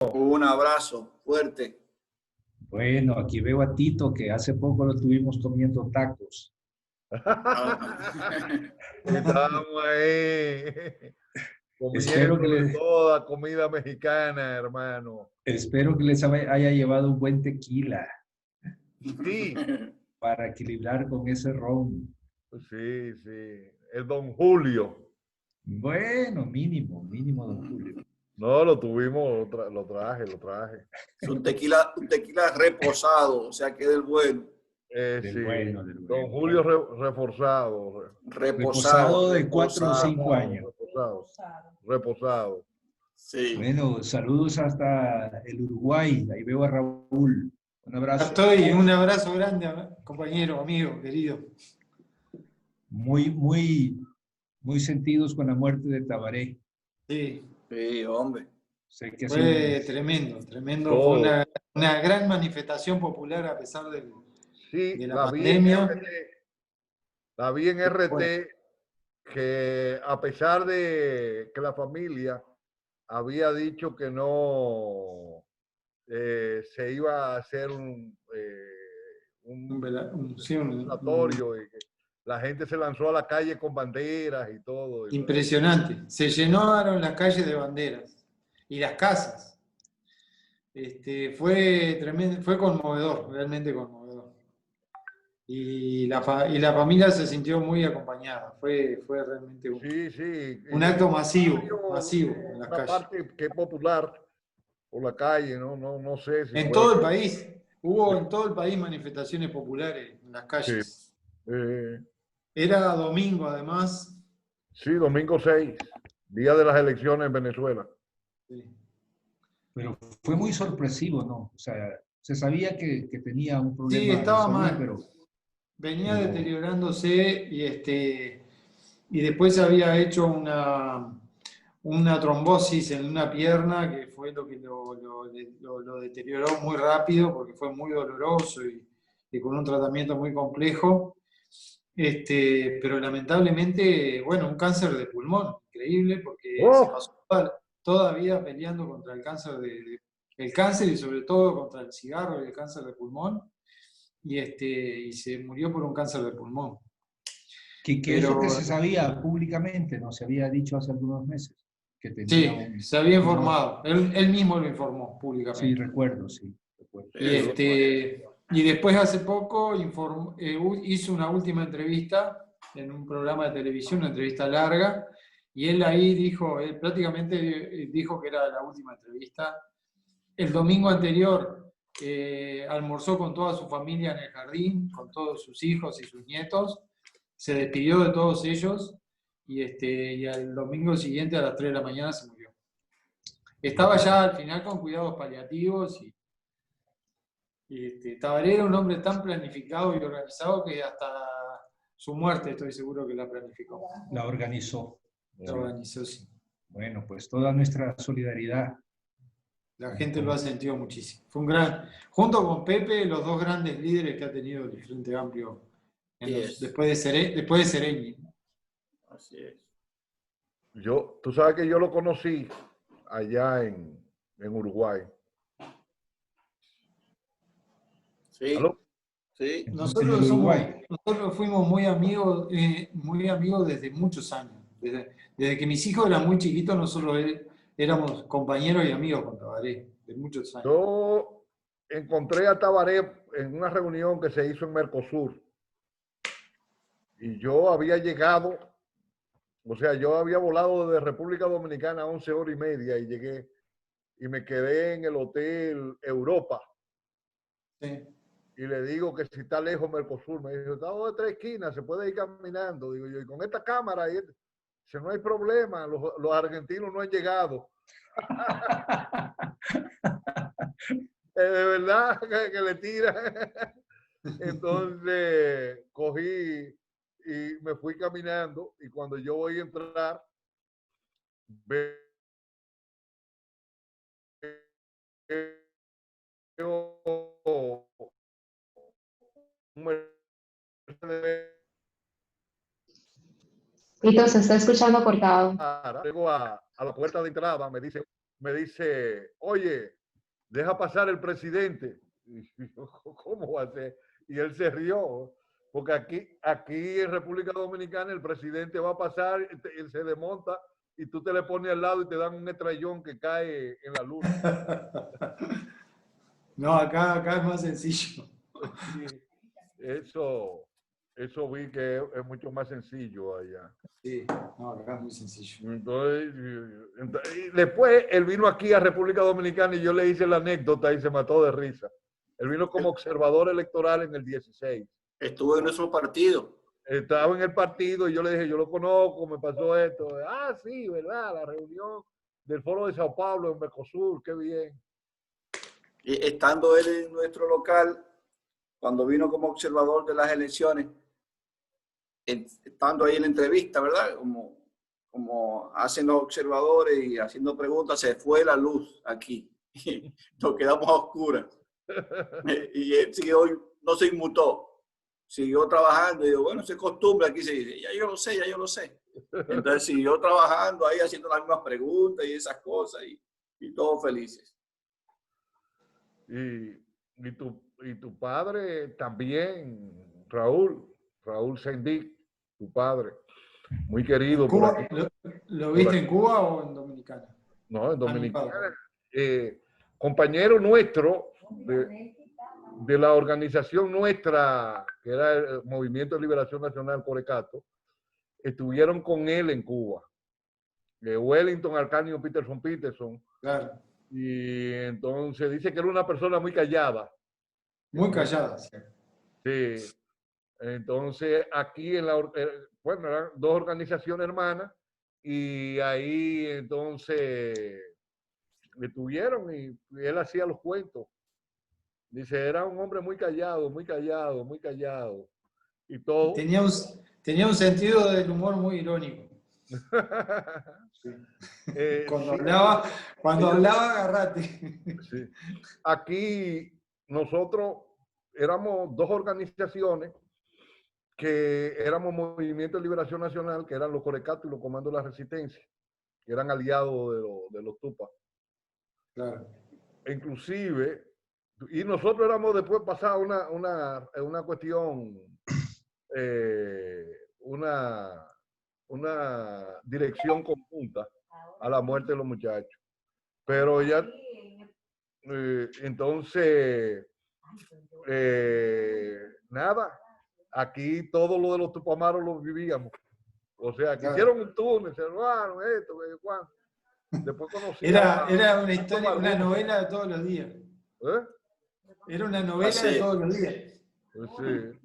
Un abrazo fuerte. Bueno, aquí veo a Tito, que hace poco lo tuvimos comiendo tacos. Estamos ahí Espero comiendo que de les, toda comida mexicana, hermano. espero que les haya llevado un buen tequila Sí, para equilibrar con ese ron. sí, sí. El Don Julio. Bueno, mínimo, don Julio. No, lo tuvimos, lo traje. Es un tequila reposado, o sea que es del bueno. Sí. Del Don bueno. Julio reforzado. Reposado de 4 o 5 años. Reposado. Sí. Bueno, saludos hasta el Uruguay. Ahí veo a Raúl. Un abrazo. Un abrazo grande, compañero, amigo, querido. Muy sentidos con la muerte de Tabaré. Sí. Sí, hombre. Sé que Fue tremendo. Oh. Fue una gran manifestación popular a pesar Sí, de la pandemia. La vi en RT, Bueno. que a pesar de que la familia había dicho que no se iba a hacer un velatorio y que la gente se lanzó a la calle con banderas y todo. Impresionante. Se llenaron las calles de banderas y las casas. Fue tremendo, fue conmovedor, realmente conmovedor. Y la familia se sintió muy acompañada. Fue realmente un acto masivo en las una calles. parte que es popular por la calle, no sé si En fue. todo el país, hubo en todo el país manifestaciones populares en las calles. Sí. Era domingo además. Sí, domingo 6, día de las elecciones en Venezuela. Sí. Pero fue muy sorpresivo, ¿no? O sea, se sabía que tenía un problema. Sí, estaba resolver, mal. Pero venía deteriorándose y después había hecho una trombosis en una pierna que fue lo que lo deterioró muy rápido porque fue muy doloroso y con un tratamiento muy complejo. Pero lamentablemente, bueno, un cáncer de pulmón, increíble, porque se pasó toda vida peleando contra el cáncer el cáncer y sobre todo contra el cigarro y el cáncer de pulmón. Y se murió por un cáncer de pulmón. Que es lo que se sabía públicamente, ¿no? Se había dicho hace algunos meses. Que tenía se había informado. Él mismo lo informó públicamente. Sí, recuerdo, sí. Recuerdo. Y después hace poco hizo una última entrevista en un programa de televisión, una entrevista larga, y él ahí él prácticamente dijo que era la última entrevista. El domingo anterior almorzó con toda su familia en el jardín, con todos sus hijos y sus nietos, se despidió de todos ellos y al domingo siguiente a las 3 de la mañana se murió. Estaba ya al final con cuidados paliativos y Tabaré era un hombre tan planificado y organizado que hasta su muerte estoy seguro que la planificó. La organizó. La organizó, sí. Bueno, pues toda nuestra solidaridad. La gente lo ha sentido muchísimo. Fue junto con Pepe, los dos grandes líderes que ha tenido el Frente Amplio después de Sereñi. Así es. Tú sabes que yo lo conocí allá en Uruguay. Sí. ¿Aló? Sí. Nosotros fuimos muy amigos desde muchos años. Desde que mis hijos eran muy chiquitos, nosotros éramos compañeros y amigos con Tabaré, de muchos años. Yo encontré a Tabaré en una reunión que se hizo en Mercosur. Y yo había llegado, o sea, yo había volado desde República Dominicana 11 horas y media y llegué y me quedé en el Hotel Europa. Sí. Y le digo que si está lejos Mercosur, me dijo, está de 3 esquinas, se puede ir caminando. Digo yo, y con esta cámara, si no hay problema, los argentinos no han llegado. De verdad que le tira. Entonces cogí y me fui caminando y cuando yo voy a entrar, veo un Tito, se está escuchando cortado. Llego a la puerta de entrada, me dice, me dice, oye, deja pasar el presidente. Y yo, ¿cómo va a ser? Y él se rió, porque aquí en República Dominicana el presidente va a pasar, él se desmonta y tú te le pones al lado y te dan un estrellón que cae en la luna. No, acá es más sencillo. Sí, eso vi que es mucho más sencillo allá. Sí, no, acá es muy sencillo. Entonces, y después él vino aquí a República Dominicana y yo le hice la anécdota y se mató de risa. Él vino como observador electoral en el 16. Estuvo en nuestro partido. Estaba en el partido y yo le dije, yo lo conozco, me pasó esto. Ah, sí, ¿verdad? La reunión del Foro de Sao Paulo en Mercosur, qué bien. Y estando él en nuestro local, cuando vino como observador de las elecciones, estando ahí en la entrevista, ¿verdad? Como hacen los observadores y haciendo preguntas, se fue la luz aquí. Nos quedamos a oscuras. Y él siguió, no se inmutó, siguió trabajando. Y digo, bueno, se costumbre, aquí se dice, ya yo lo sé, ya yo lo sé. Entonces siguió trabajando ahí, haciendo las mismas preguntas y esas cosas, y todos felices. Y tu padre también, Raúl Sendic, tu padre, muy querido. ¿En Cuba? ¿Lo viste en Cuba o en Dominicana? No, en Dominicana. Compañero nuestro de la organización nuestra, que era el Movimiento de Liberación Nacional Corecato, estuvieron con él en Cuba. Wellington Arcanio Peterson. Claro. Y entonces dice que era una persona muy callada. Muy callada, sí. Sí. Entonces aquí bueno, eran dos organizaciones hermanas y ahí entonces le tuvieron y él hacía los cuentos. Dice, era un hombre muy callado, muy callado, muy callado. Y todo. Tenía un sentido del humor muy irónico. Sí. Cuando hablaba, agarrate. Sí. Aquí nosotros éramos dos organizaciones que éramos Movimiento de Liberación Nacional, que eran los Corecatos y los Comandos de la Resistencia, que eran aliados de los Tupac. Claro. Inclusive, y nosotros éramos después pasar una cuestión, una dirección conjunta a la muerte de los muchachos. Pero ya, entonces, nada, aquí todo lo de los Tupamaros lo vivíamos. O sea, que hicieron un túnel, se robaron esto, Juan. Después conocí era una historia, una novela de todos los días. Era una novela de todos los días. Sí.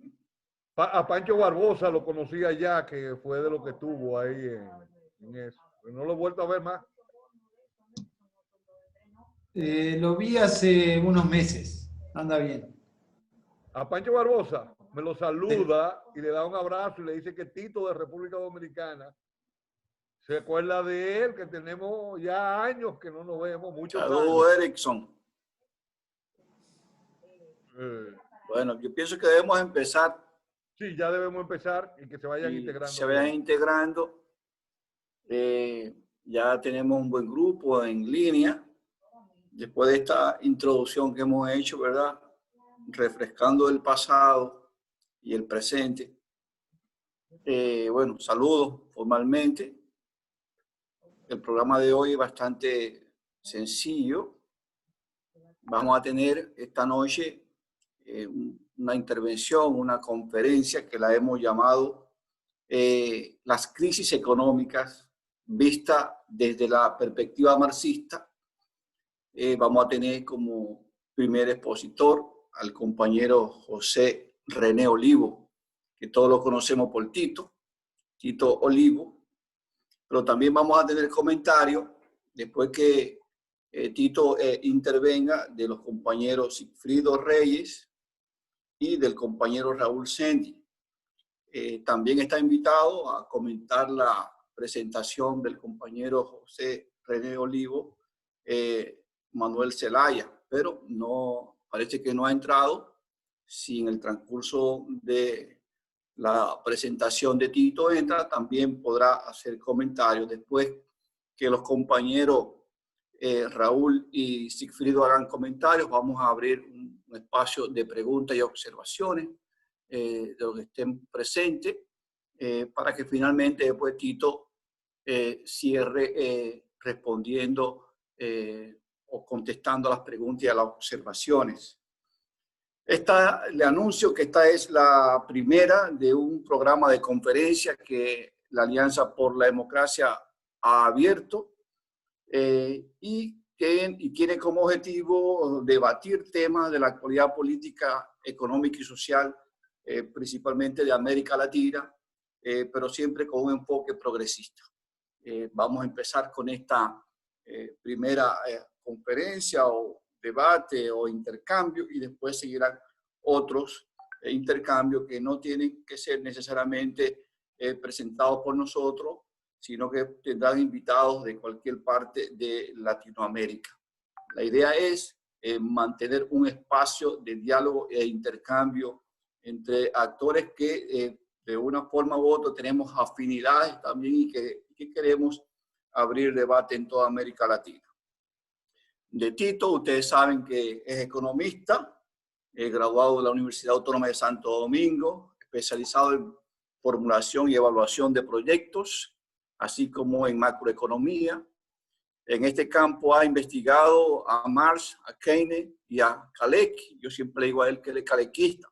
A Pancho Barbosa lo conocí allá, que fue de lo que estuvo ahí en eso. No lo he vuelto a ver más. Lo vi hace unos meses. Anda bien. A Pancho Barbosa me lo saluda y le da un abrazo y le dice que Tito de República Dominicana se acuerda de él, que tenemos ya años que no nos vemos, muchos Saludos, años. Erickson. Bueno, yo pienso que debemos empezar. Sí, ya debemos empezar y que se vayan integrando. Se vayan integrando. Ya tenemos un buen grupo en línea. Después de esta introducción que hemos hecho, ¿verdad? Refrescando el pasado y el presente. Bueno, saludos formalmente. El programa de hoy es bastante sencillo. Vamos a tener esta noche una intervención, una conferencia que la hemos llamado las crisis económicas vista desde la perspectiva marxista. Vamos a tener como primer expositor al compañero José René Olivo, que todos lo conocemos por Tito Olivo, pero también vamos a tener comentarios después que Tito intervenga de los compañeros Sigfrido Reyes y del compañero Raúl Sendic. También está invitado a comentar la presentación del compañero José René Olivo, Manuel Zelaya, pero parece que no ha entrado. Si en el transcurso de la presentación de Tito entra, también podrá hacer comentarios después que los compañeros Raúl y Sigfrido hagan comentarios. Vamos a abrir un espacio de preguntas y observaciones de los que estén presentes, para que finalmente después Tito cierre respondiendo o contestando a las preguntas y a las observaciones. Le anuncio que esta es la primera de un programa de conferencia que la Alianza por la Democracia ha abierto y tiene como objetivo debatir temas de la actualidad política, económica y social, principalmente de América Latina, pero siempre con un enfoque progresista. Vamos a empezar con esta primera conferencia o debate o intercambio, y después seguirán otros intercambios que no tienen que ser necesariamente presentados por nosotros, sino que tendrán invitados de cualquier parte de Latinoamérica. La idea es mantener un espacio de diálogo e intercambio entre actores que de una forma u otra tenemos afinidades también y que queremos abrir debate en toda América Latina. De Tito, ustedes saben que es economista, graduado de la Universidad Autónoma de Santo Domingo, especializado en formulación y evaluación de proyectos, así como en macroeconomía. En este campo ha investigado a Marx, a Keynes y a Kalecki. Yo siempre digo a él que él es kalequista.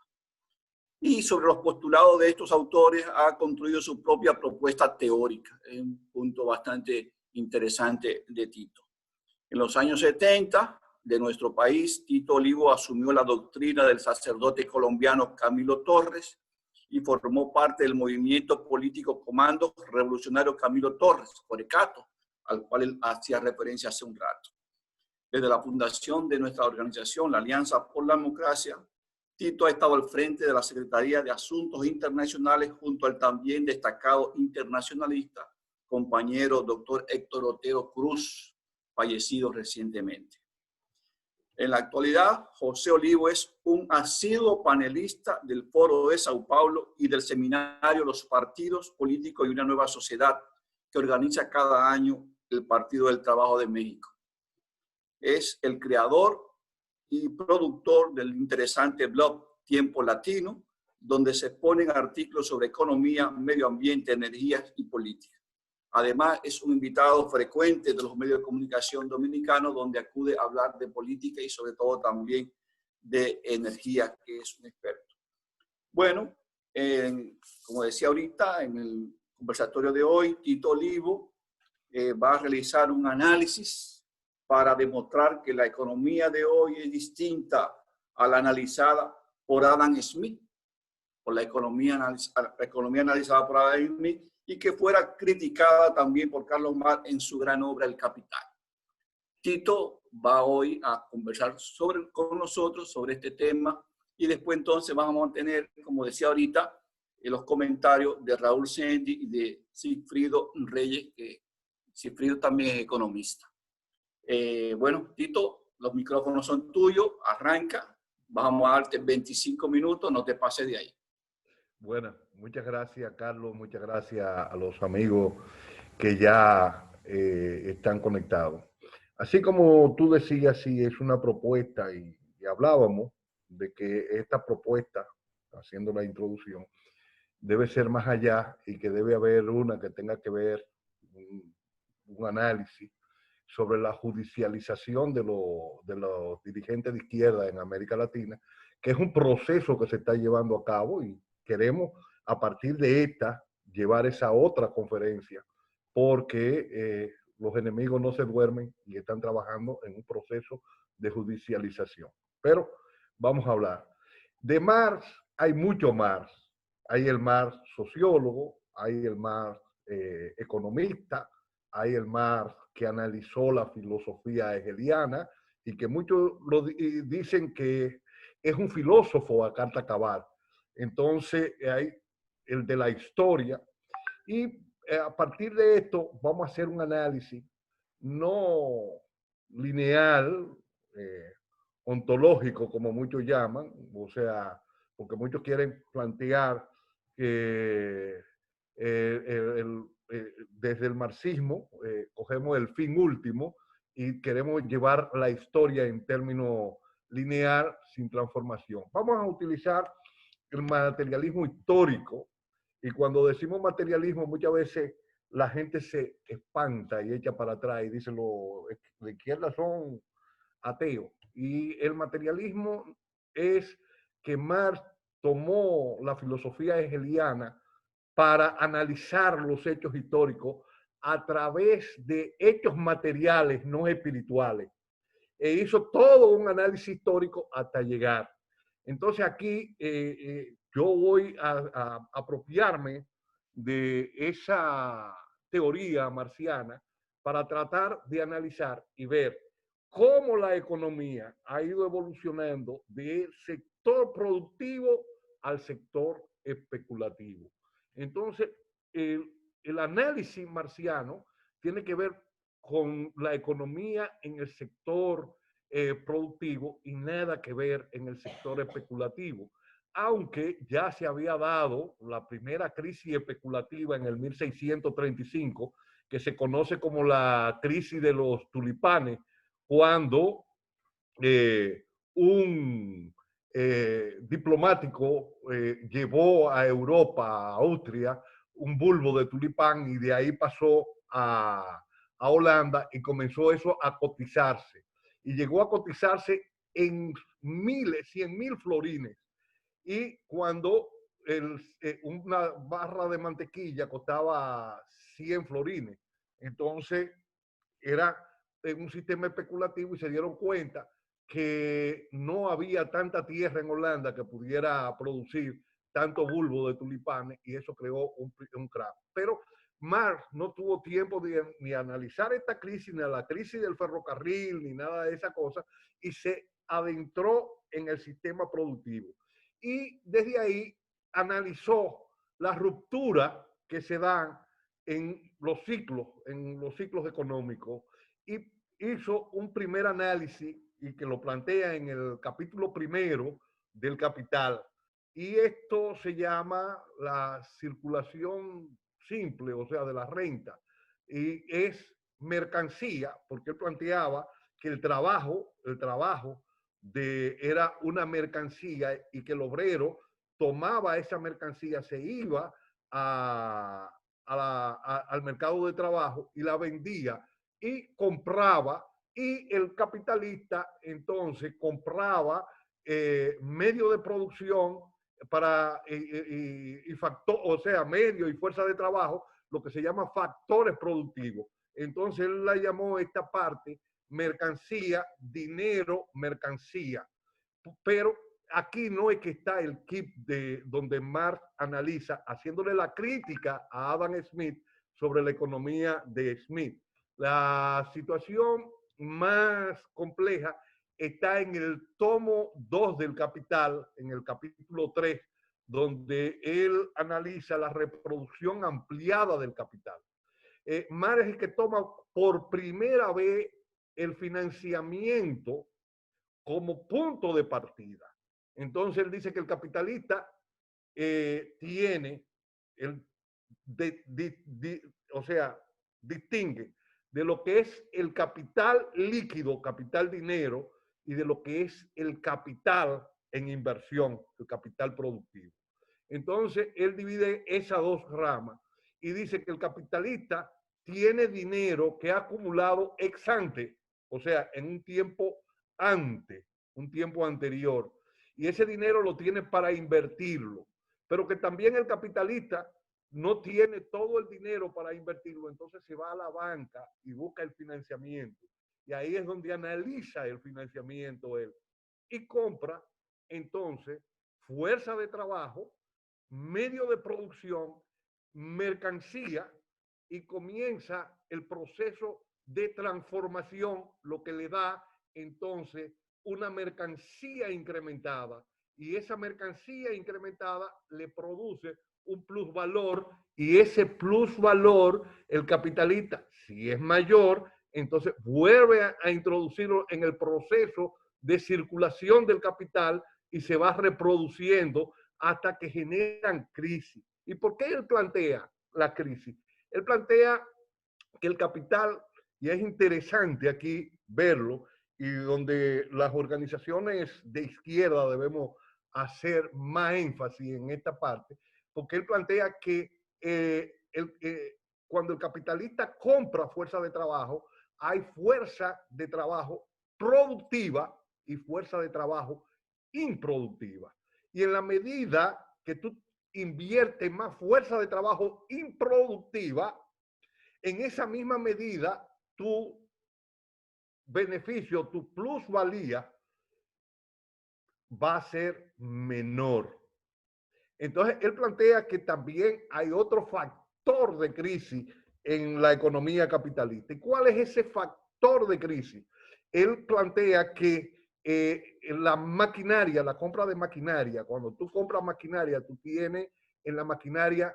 Y sobre los postulados de estos autores ha construido su propia propuesta teórica. Es un punto bastante interesante de Tito. En los años 70 de nuestro país, Tito Olivo asumió la doctrina del sacerdote colombiano Camilo Torres y formó parte del movimiento político Comando Revolucionario Camilo Torres, Corecato, al cual él hacía referencia hace un rato. Desde la fundación de nuestra organización, la Alianza por la Democracia, Tito ha estado al frente de la Secretaría de Asuntos Internacionales junto al también destacado internacionalista, compañero doctor Héctor Otero Cruz, fallecido recientemente. En la actualidad, José Olivo es un asiduo panelista del Foro de Sao Paulo y del seminario Los Partidos Políticos y una Nueva Sociedad, que organiza cada año el Partido del Trabajo de México. Es el creador y productor del interesante blog Tiempo Latino, donde se exponen artículos sobre economía, medio ambiente, energías y política. Además, es un invitado frecuente de los medios de comunicación dominicanos, donde acude a hablar de política y sobre todo también de energía, que es un experto. Bueno, como decía ahorita, en el conversatorio de hoy, Tito Olivo va a realizar un análisis para demostrar que la economía de hoy es distinta a la analizada por Adam Smith, por la economía analizada por Adam Smith, y que fuera criticada también por Carlos Marx en su gran obra El Capital. Tito va hoy a conversar con nosotros sobre este tema, y después entonces vamos a tener, como decía ahorita, los comentarios de Raúl Sendi y de Sigfrido Reyes, que Sigfrido también es economista. Bueno, Tito, los micrófonos son tuyos, arranca, vamos a darte 25 minutos, no te pases de ahí. Bueno, muchas gracias, Carlos, muchas gracias a los amigos que ya están conectados. Así como tú decías, sí, es una propuesta y hablábamos de que esta propuesta, haciendo la introducción, debe ser más allá y que debe haber una que tenga que ver un análisis sobre la judicialización de los dirigentes de izquierda en América Latina, que es un proceso que se está llevando a cabo y queremos a partir de esta llevar esa otra conferencia porque los enemigos no se duermen y están trabajando en un proceso de judicialización. Pero vamos a hablar. De Marx hay mucho Marx. Hay el Marx sociólogo, hay el Marx economista, hay el Marx que analizó la filosofía hegeliana y que muchos dicen que es un filósofo a carta cabal. Entonces hay el de la historia y a partir de esto vamos a hacer un análisis no lineal, ontológico, como muchos llaman, o sea, porque muchos quieren plantear que desde el marxismo cogemos el fin último y queremos llevar la historia en términos lineal sin transformación. Vamos a utilizar el materialismo histórico, y cuando decimos materialismo muchas veces la gente se espanta y echa para atrás y dice los de izquierda son ateos. Y el materialismo es que Marx tomó la filosofía hegeliana para analizar los hechos históricos a través de hechos materiales, no espirituales. E hizo todo un análisis histórico hasta llegar. Entonces aquí yo voy a apropiarme de esa teoría marxiana para tratar de analizar y ver cómo la economía ha ido evolucionando del sector productivo al sector especulativo. Entonces, el análisis marxiano tiene que ver con la economía en el sector productivo y nada que ver en el sector especulativo. Aunque ya se había dado la primera crisis especulativa en el 1635, que se conoce como la crisis de los tulipanes, cuando un diplomático llevó a Europa, a Austria, un bulbo de tulipán y de ahí pasó a Holanda y comenzó eso a cotizarse. Y llegó a cotizarse en miles, 100.000 florines. Y cuando una barra de mantequilla costaba 100 florines, entonces era un sistema especulativo y se dieron cuenta que no había tanta tierra en Holanda que pudiera producir tanto bulbo de tulipanes y eso creó un crack. Pero Marx no tuvo tiempo de ni analizar esta crisis, ni la crisis del ferrocarril, ni nada de esa cosa, y se adentró en el sistema productivo. Y desde ahí analizó la ruptura que se dan en los ciclos económicos, y hizo un primer análisis y que lo plantea en el capítulo primero del Capital. Y esto se llama la circulación simple, o sea, de la renta. Y es mercancía, porque él planteaba que el trabajo era una mercancía y que el obrero tomaba esa mercancía, se iba al mercado de trabajo y la vendía y compraba, y el capitalista entonces compraba medio de producción para y factor, o sea, medio y fuerza de trabajo, lo que se llama factores productivos. Entonces él la llamó esta parte mercancía, dinero, mercancía. Pero aquí no es que está el kit de donde Marx analiza, haciéndole la crítica a Adam Smith sobre la economía de Smith. La situación más compleja está en el tomo 2 del Capital, en el capítulo 3, donde él analiza la reproducción ampliada del capital. Marx es el que toma por primera vez el financiamiento como punto de partida. Entonces él dice que el capitalista tiene, o sea, distingue de lo que es el capital líquido, capital dinero, y de lo que es el capital en inversión, el capital productivo. Entonces él divide esas dos ramas y dice que el capitalista tiene dinero que ha acumulado ex ante, o sea, en un tiempo antes, un tiempo anterior, y ese dinero lo tiene para invertirlo, pero que también el capitalista no tiene todo el dinero para invertirlo, entonces se va a la banca y busca el financiamiento, y ahí es donde analiza el financiamiento él, y compra entonces fuerza de trabajo, medio de producción, mercancía, y comienza el proceso de transformación, lo que le da entonces una mercancía incrementada, y esa mercancía incrementada le produce un plusvalor, y ese plusvalor el capitalista, si es mayor, entonces vuelve a introducirlo en el proceso de circulación del capital y se va reproduciendo hasta que generan crisis. ¿Y por qué él plantea la crisis? Él plantea que el capital y es interesante aquí verlo, y donde las organizaciones de izquierda debemos hacer más énfasis en esta parte, porque él plantea que cuando el capitalista compra fuerza de trabajo, hay fuerza de trabajo productiva y fuerza de trabajo improductiva. Y en la medida que tú inviertes más fuerza de trabajo improductiva, en esa misma medida tu beneficio, tu plusvalía va a ser menor. Entonces, él plantea que también hay otro factor de crisis en la economía capitalista. ¿Y cuál es ese factor de crisis? Él plantea que la maquinaria, la compra de maquinaria, cuando tú compras maquinaria, tú tienes en la maquinaria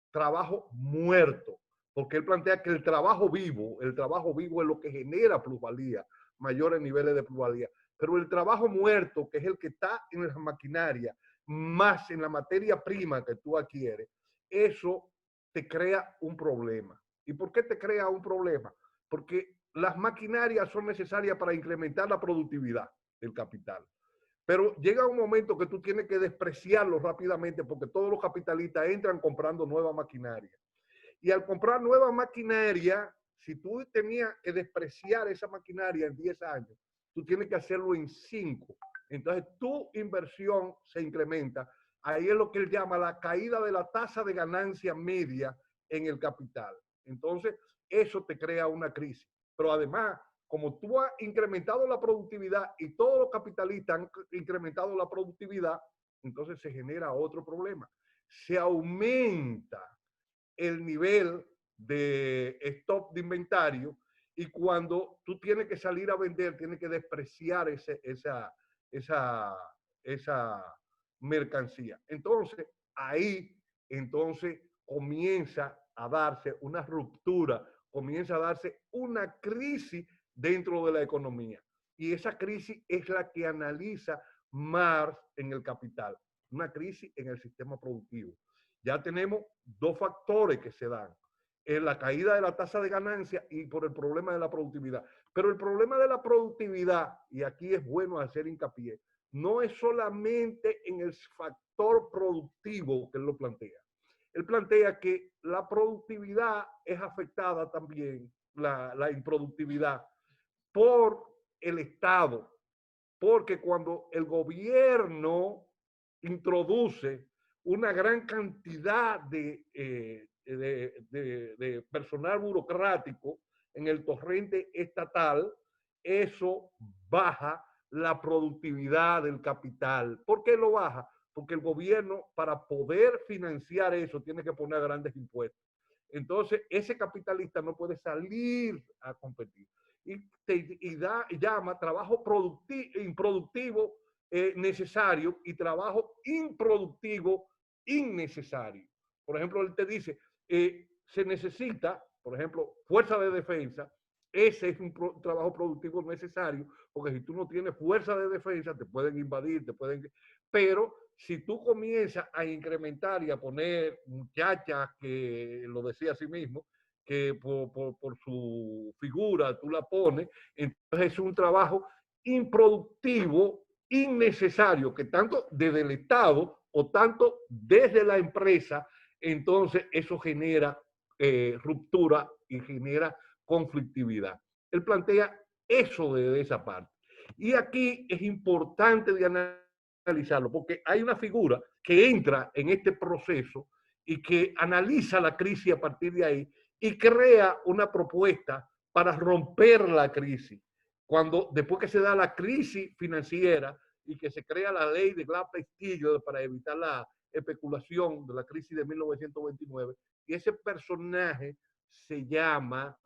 trabajo muerto, porque él plantea que el trabajo vivo es lo que genera plusvalía, mayores niveles de plusvalía. Pero el trabajo muerto, que es el que está en la maquinaria, más en la materia prima que tú adquieres, eso te crea un problema. ¿Y por qué te crea un problema? Porque las maquinarias son necesarias para incrementar la productividad del capital. Pero llega un momento que tú tienes que despreciarlo rápidamente porque todos los capitalistas entran comprando nueva maquinaria. Y al comprar nueva maquinaria, si tú tenías que despreciar esa maquinaria en 10 años, tú tienes que hacerlo en 5. Entonces tu inversión se incrementa. Ahí es lo que él llama la caída de la tasa de ganancia media en el capital. Entonces eso te crea una crisis. Pero además, como tú has incrementado la productividad y todos los capitalistas han incrementado la productividad, entonces se genera otro problema. Se aumenta el nivel de stock de inventario y cuando tú tienes que salir a vender, tienes que despreciar esa mercancía. Entonces, ahí comienza a darse una ruptura, comienza a darse una crisis dentro de la economía. Y esa crisis es la que analiza Marx en El Capital, una crisis en el sistema productivo. Ya tenemos dos factores que se dan, la caída de la tasa de ganancia y por el problema de la productividad. Pero el problema de la productividad, y aquí es bueno hacer hincapié, no es solamente en el factor productivo que él lo plantea. Él plantea que la productividad es afectada también, la improductividad, por el Estado, porque cuando el gobierno introduce una gran cantidad de personal burocrático en el torrente estatal, eso baja la productividad del capital. ¿Por qué lo baja? Porque el gobierno, para poder financiar eso, tiene que poner grandes impuestos. Entonces, ese capitalista no puede salir a competir. Llama trabajo improductivo necesario y trabajo improductivo innecesario. Por ejemplo, él te dice, se necesita, por ejemplo, fuerza de defensa. Ese es un trabajo productivo necesario, porque si tú no tienes fuerza de defensa, te pueden invadir, pero si tú comienzas a incrementar y a poner muchachas, que lo decía a sí mismo, que por su figura tú la pones, entonces es un trabajo improductivo, innecesario, que tanto desde el Estado o tanto desde la empresa, entonces eso genera ruptura y genera conflictividad. Él plantea eso de esa parte. Y aquí es importante de analizarlo, porque hay una figura que entra en este proceso y que analiza la crisis a partir de ahí y crea una propuesta para romper la crisis. Después que se da la crisis financiera y que se crea la ley de Glass-Steagall para evitar la especulación de la crisis de 1929, y ese personaje se llama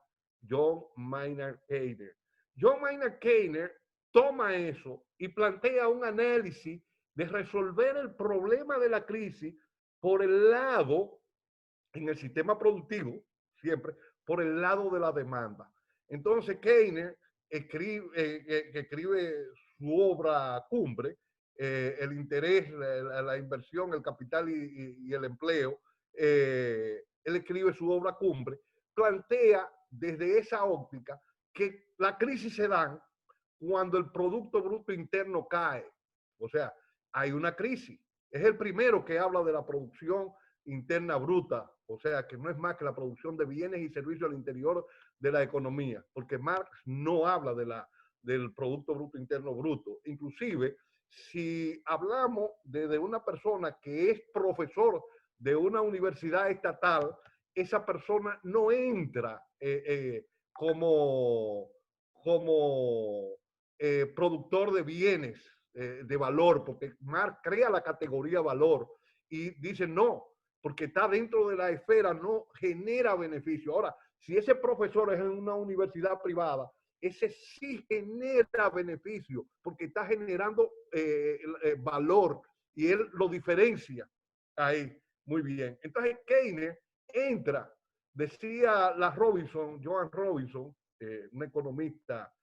John Maynard Keynes. John Maynard Keynes toma eso y plantea un análisis de resolver el problema de la crisis por el lado, en el sistema productivo, siempre, por el lado de la demanda. Entonces Keynes escribe su obra cumbre, el interés, la inversión, el capital y el empleo. Él escribe su obra cumbre, plantea desde esa óptica que la crisis se da cuando el Producto Bruto Interno cae. O sea, hay una crisis. Es el primero que habla de la producción interna bruta, o sea, que no es más que la producción de bienes y servicios al interior de la economía, porque Marx no habla del Producto Bruto Interno bruto. Inclusive, si hablamos de una persona que es profesor de una universidad estatal, esa persona no entra como productor de bienes de valor, porque Marx crea la categoría valor y dice no, porque está dentro de la esfera, no genera beneficio. Ahora, si ese profesor es en una universidad privada, ese sí genera beneficio, porque está generando valor y él lo diferencia ahí. Muy bien. Entonces, Keynes entra, decía Joan Robinson, una economista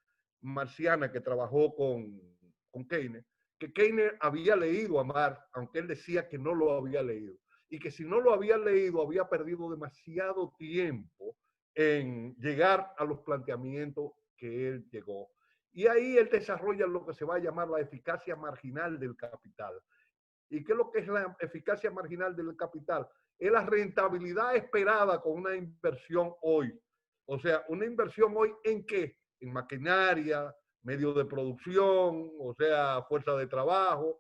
marciana que trabajó con Keynes, que Keynes había leído a Marx, aunque él decía que no lo había leído, y que si no lo había leído había perdido demasiado tiempo en llegar a los planteamientos que él llegó. Y ahí él desarrolla lo que se va a llamar la eficacia marginal del capital. ¿Y qué es lo que es la eficacia marginal del capital? Es la rentabilidad esperada con una inversión hoy. O sea, una inversión hoy ¿en qué? En maquinaria, medios de producción, o sea, fuerza de trabajo,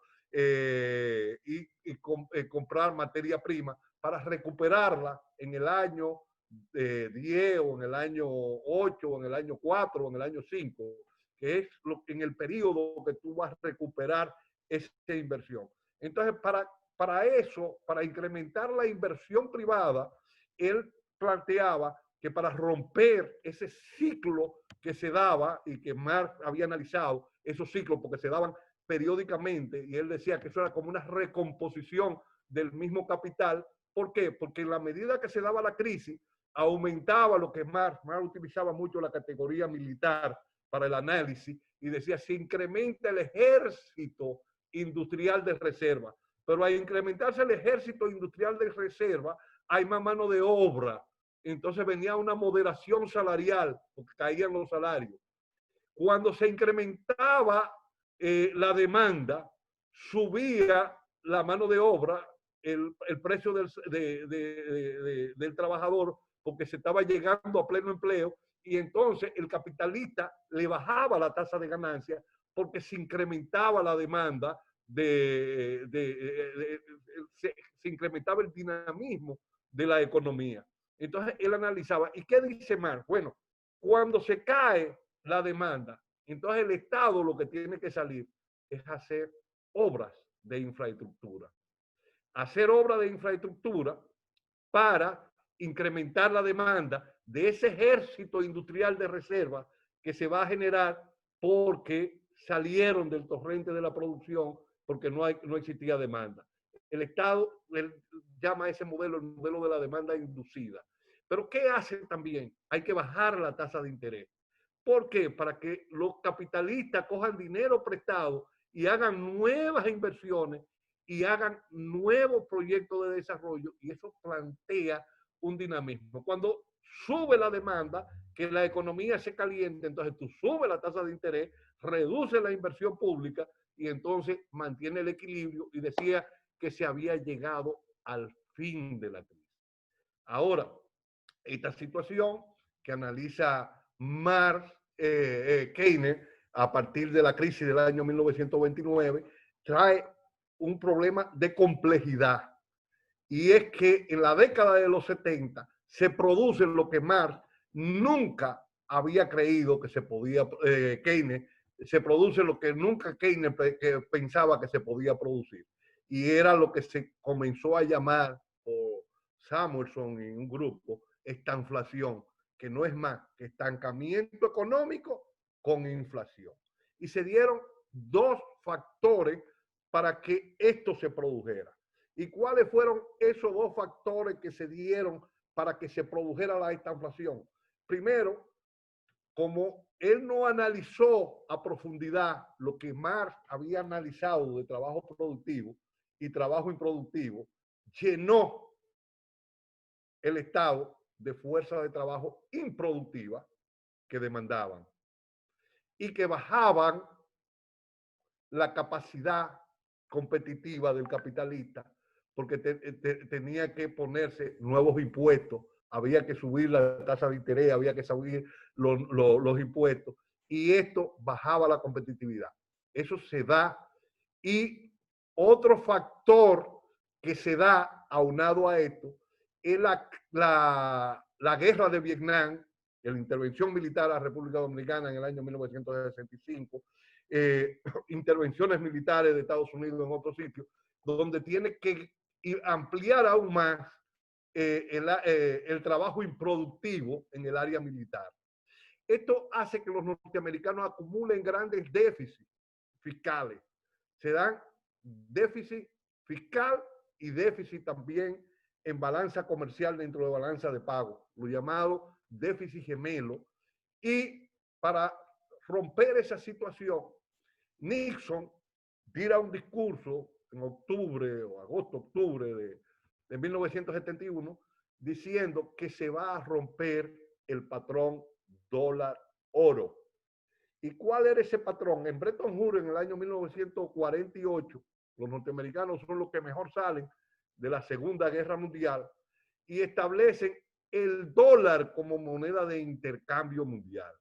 comprar materia prima para recuperarla en el año 10 o en el año 8 o en el año 4 o en el año 5, que es en el periodo que tú vas a recuperar esa inversión. Entonces, para eso, para incrementar la inversión privada, él planteaba que para romper ese ciclo que se daba y que Marx había analizado, esos ciclos porque se daban periódicamente, y él decía que eso era como una recomposición del mismo capital. ¿Por qué? Porque en la medida que se daba la crisis, aumentaba lo que Marx utilizaba mucho la categoría militar para el análisis, y decía, se incrementa el ejército industrial de reserva, pero al incrementarse el ejército industrial de reserva, hay más mano de obra. Entonces venía una moderación salarial, porque caían los salarios. Cuando se incrementaba la demanda, subía la mano de obra, el precio del trabajador, porque se estaba llegando a pleno empleo, y entonces el capitalista le bajaba la tasa de ganancia porque se incrementaba la demanda, se incrementaba el dinamismo de la economía. Entonces él analizaba, ¿y qué dice Marx? Bueno, cuando se cae la demanda, entonces el Estado lo que tiene que salir es hacer obras de infraestructura. Hacer obras de infraestructura para incrementar la demanda de ese ejército industrial de reserva que se va a generar porque salieron del torrente de la producción, porque no existía demanda. El Estado llama a ese modelo el modelo de la demanda inducida. Pero ¿qué hace también? Hay que bajar la tasa de interés. ¿Por qué? Para que los capitalistas cojan dinero prestado y hagan nuevas inversiones y hagan nuevos proyectos de desarrollo, y eso plantea un dinamismo. Cuando sube la demanda, que la economía se caliente, entonces tú subes la tasa de interés, reduce la inversión pública y entonces mantiene el equilibrio, y decía que se había llegado al fin de la crisis. Ahora, esta situación que analiza Marx, Keynes, a partir de la crisis del año 1929, trae un problema de complejidad. Y es que en la década de los 70 se produce lo que Marx nunca había creído que se podía, Keynes, se produce lo que nunca Keynes pensaba que se podía producir. Y era lo que se comenzó a llamar, por Samuelson y un grupo, estanflación, que no es más que estancamiento económico con inflación. Y se dieron dos factores para que esto se produjera. ¿Y cuáles fueron esos dos factores que se dieron para que se produjera la estanflación? Primero, como él no analizó a profundidad lo que Marx había analizado de trabajo productivo y trabajo improductivo, llenó el Estado de fuerza de trabajo improductiva que demandaban y que bajaban la capacidad competitiva del capitalista porque tenía que ponerse nuevos impuestos, había que subir la tasa de interés, había que subir los impuestos y esto bajaba la competitividad. Eso se da. Y otro factor que se da aunado a esto es la guerra de Vietnam, la intervención militar a la República Dominicana en el año 1965, intervenciones militares de Estados Unidos en otros sitios, donde tiene que ampliar aún más el trabajo improductivo en el área militar. Esto hace que los norteamericanos acumulen grandes déficits fiscales. Se dan déficit fiscal y déficit también en balanza comercial dentro de balanza de pago, lo llamado déficit gemelo. Y para romper esa situación, Nixon tira un discurso en octubre o agosto-octubre de 1971 diciendo que se va a romper el patrón dólar-oro. ¿Y cuál era ese patrón? En Bretton Woods, en el año 1948, los norteamericanos son los que mejor salen de la Segunda Guerra Mundial y establecen el dólar como moneda de intercambio mundial.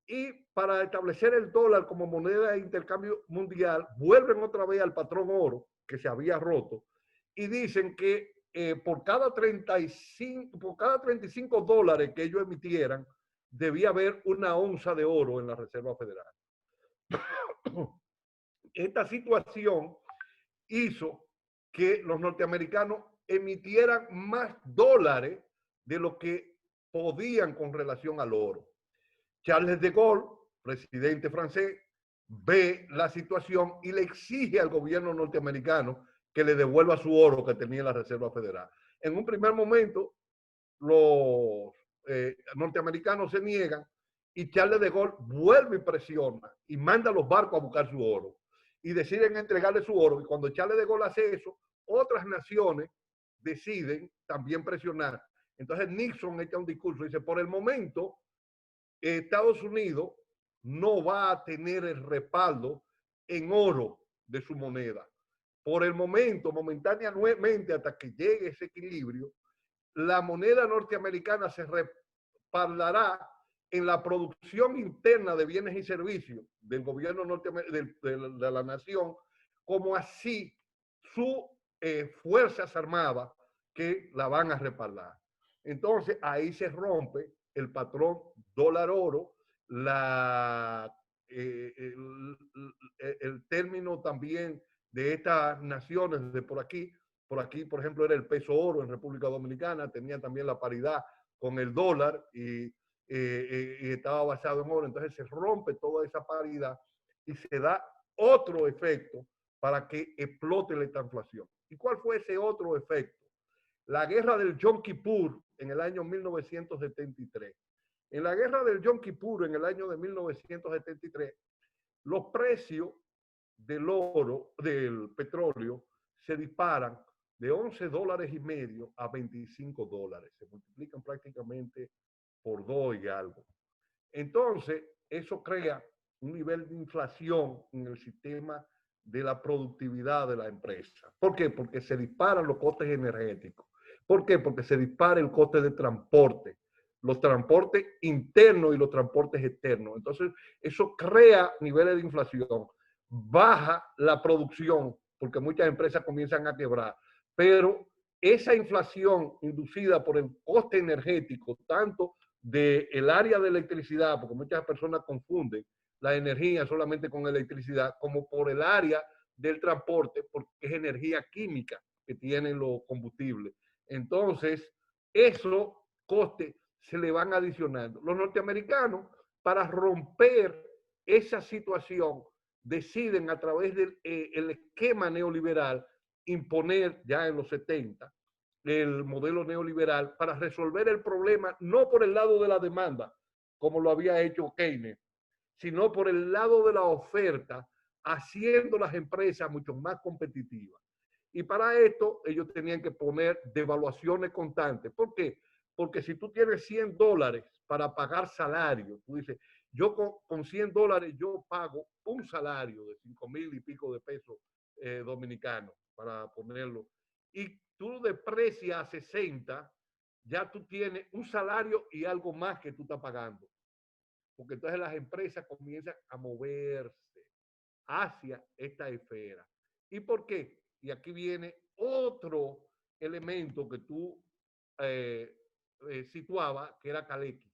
Y para establecer el dólar como moneda de intercambio mundial, vuelven otra vez al patrón oro que se había roto y dicen que por cada 35 dólares que ellos emitieran, debía haber una onza de oro en la Reserva Federal. Esta situación hizo que los norteamericanos emitieran más dólares de lo que podían con relación al oro. Charles de Gaulle, presidente francés, ve la situación y le exige al gobierno norteamericano que le devuelva su oro que tenía en la Reserva Federal. En un primer momento, los norteamericanos se niegan y Charles de Gaulle vuelve y presiona y manda a los barcos a buscar su oro y deciden entregarle su oro. Y cuando Charles de Gaulle hace eso, otras naciones deciden también presionar. Entonces Nixon echa un discurso y dice, por el momento, Estados Unidos no va a tener el respaldo en oro de su moneda. Por el momento, momentáneamente, hasta que llegue ese equilibrio, la moneda norteamericana se respaldará en la producción interna de bienes y servicios del gobierno de la nación, como así sus fuerzas armadas que la van a respaldar. Entonces, ahí se rompe el patrón dólar-oro, el término también de estas naciones de por aquí, por ejemplo, era el peso oro en República Dominicana, tenía también la paridad con el dólar y estaba basado en oro. Entonces se rompe toda esa paridad y se da otro efecto para que explote la inflación. ¿Y cuál fue ese otro efecto? La guerra del Yom Kippur en el año 1973. En la guerra del Yom Kippur en el año de 1973, los precios del oro, del petróleo, se disparan de 11 dólares y medio a 25 dólares. Se multiplican prácticamente por 2 y algo. Entonces, eso crea un nivel de inflación en el sistema de la productividad de la empresa. ¿Por qué? Porque se disparan los costes energéticos. ¿Por qué? Porque se dispara el coste de transporte, los transportes internos y los transportes externos. Entonces, eso crea niveles de inflación, baja la producción, porque muchas empresas comienzan a quebrar, pero esa inflación inducida por el coste energético, tanto del área de electricidad, porque muchas personas confunden la energía solamente con electricidad, como por el área del transporte, porque es energía química que tienen los combustibles. Entonces, esos costes se le van adicionando. Los norteamericanos, para romper esa situación, deciden a través del esquema neoliberal imponer ya en los 70 el modelo neoliberal para resolver el problema no por el lado de la demanda, como lo había hecho Keynes, sino por el lado de la oferta, haciendo las empresas mucho más competitivas. Y para esto ellos tenían que poner devaluaciones constantes. ¿Por qué? porque si tú tienes $100 para pagar salario, tú dices, yo con $100 yo pago un salario de 5,000 y pico de pesos dominicanos, para ponerlo, y tú deprecias a 60, ya tú tienes un salario y algo más que tú estás pagando. Porque entonces las empresas comienzan a moverse hacia esta esfera. ¿Y por qué? Y aquí viene otro elemento que tú situabas, que era Kalecki.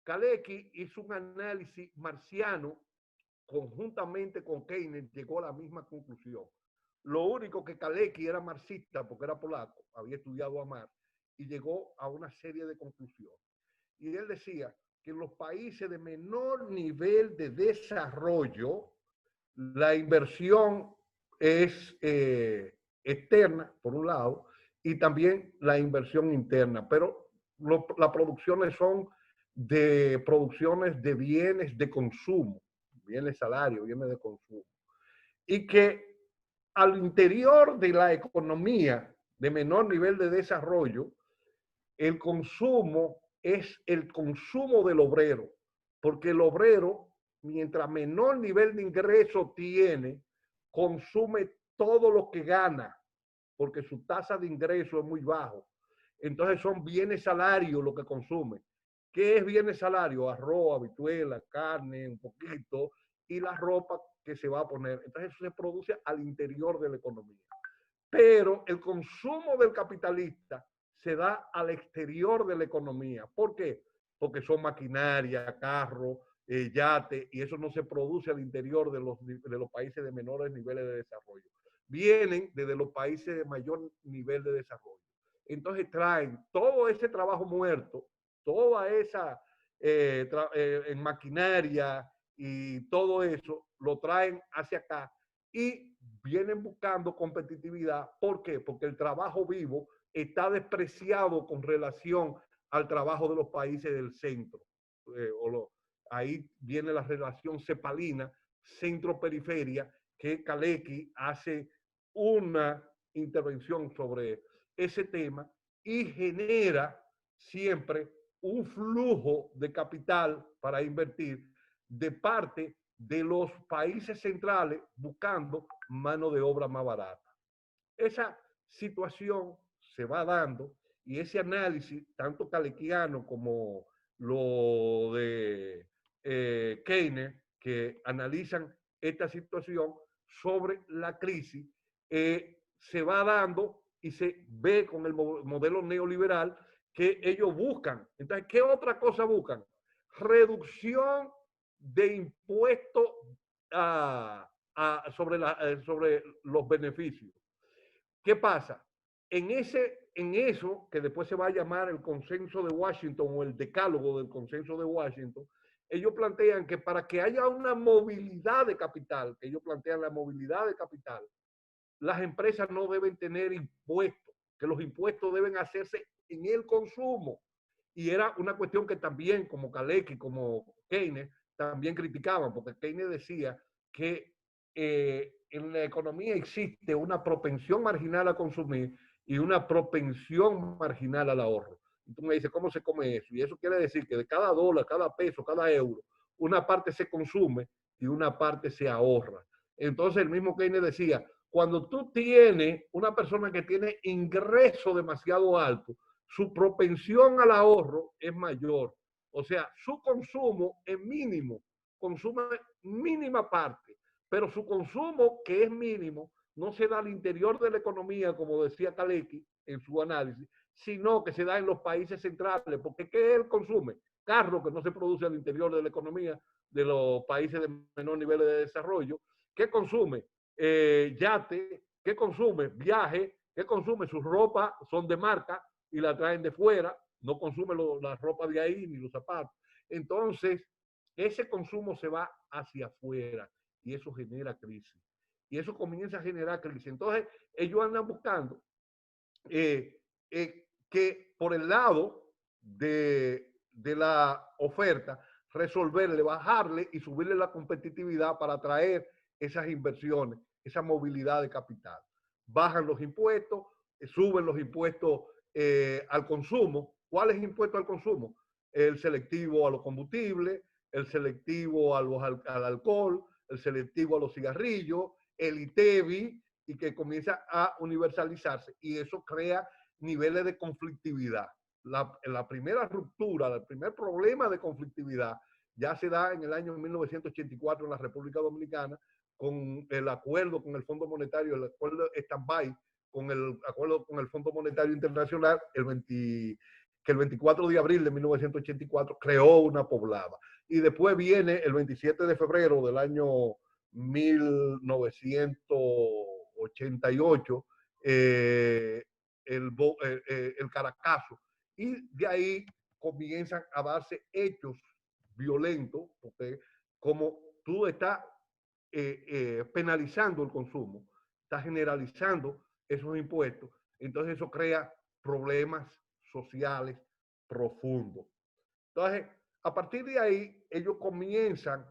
Kalecki hizo un análisis marciano conjuntamente con Keynes, llegó a la misma conclusión. Lo único que Kalecki era marxista porque era polaco, había estudiado a Marx y llegó a una serie de conclusiones. Y él decía que en los países de menor nivel de desarrollo, la inversión es externa, por un lado, y también la inversión interna, pero las producciones son de producciones de bienes de consumo, bienes salario, bienes de consumo, y que al interior de la economía de menor nivel de desarrollo, el consumo es el consumo del obrero, porque el obrero, mientras menor nivel de ingreso tiene, consume todo lo que gana, porque su tasa de ingreso es muy bajo. Entonces son bienes salarios lo que consume. ¿Qué es bienes salario? Arroz, habichuela, carne, un poquito, y la ropa que se va a poner. Entonces eso se produce al interior de la economía. Pero el consumo del capitalista se da al exterior de la economía. ¿Por qué? Porque son maquinaria, carro, yate, y eso no se produce al interior de los países de menores niveles de desarrollo. Vienen desde los países de mayor nivel de desarrollo. Entonces traen todo ese trabajo muerto, toda esa en maquinaria y todo eso, lo traen hacia acá y vienen buscando competitividad. ¿Por qué? Porque el trabajo vivo está despreciado con relación al trabajo de los países del centro. Ahí viene la relación cepalina, centro-periferia, que Kalecki hace una intervención sobre ese tema y genera siempre un flujo de capital para invertir de parte de los países centrales buscando mano de obra más barata. Esa situación se va dando y ese análisis, tanto kaleckiano como lo de Keynes, que analizan esta situación sobre la crisis, se va dando y se ve con el modelo neoliberal que ellos buscan. Entonces, ¿qué otra cosa buscan? Reducción de impuestos sobre los beneficios. ¿Qué pasa? En eso, que después se va a llamar el consenso de Washington o el decálogo del consenso de Washington, ellos plantean que para que haya una movilidad de capital, que ellos plantean la movilidad de capital, las empresas no deben tener impuestos, que los impuestos deben hacerse en el consumo. Y era una cuestión que también, como Kalecki, como Keynes, también criticaban, porque Keynes decía que en la economía existe una propensión marginal a consumir y una propensión marginal al ahorro. Y tú me dices, ¿cómo se come eso? Y eso quiere decir que de cada dólar, cada peso, cada euro, una parte se consume y una parte se ahorra. Entonces el mismo Keynes decía, cuando tú tienes una persona que tiene ingreso demasiado alto, su propensión al ahorro es mayor. O sea, su consumo es mínimo, consume mínima parte, pero su consumo, que es mínimo, no se da al interior de la economía, como decía Kalecki en su análisis, sino que se da en los países centrales, porque ¿qué él consume? Carro que no se produce al interior de la economía de los países de menor nivel de desarrollo. ¿Qué consume? Yate. ¿Qué consume? Viaje. ¿Qué consume? Sus ropas son de marca y la traen de fuera, no consume la ropa de ahí ni los zapatos. Entonces, ese consumo se va hacia afuera y eso genera crisis. Y eso comienza a generar crisis. Entonces, ellos andan buscando que por el lado de la oferta, resolverle, bajarle y subirle la competitividad para atraer esas inversiones, esa movilidad de capital. Bajan los impuestos, suben los impuestos al consumo, ¿cuáles impuestos al consumo? El selectivo a los combustibles, el selectivo al alcohol, el selectivo a los cigarrillos, el ITEVI, y que comienza a universalizarse. Y eso crea niveles de conflictividad. La primera ruptura, el primer problema de conflictividad ya se da en el año 1984 en la República Dominicana con el acuerdo con el Fondo Monetario, el acuerdo stand-by con el acuerdo con el Fondo Monetario Internacional, que el 24 de abril de 1984 creó una poblada. Y después viene el 27 de febrero del año 1988, el Caracazo. Y de ahí comienzan a darse hechos violentos, porque como tú estás penalizando el consumo, estás generalizando esos impuestos, entonces eso crea problemas sociales profundos. Entonces, a partir de ahí, ellos comienzan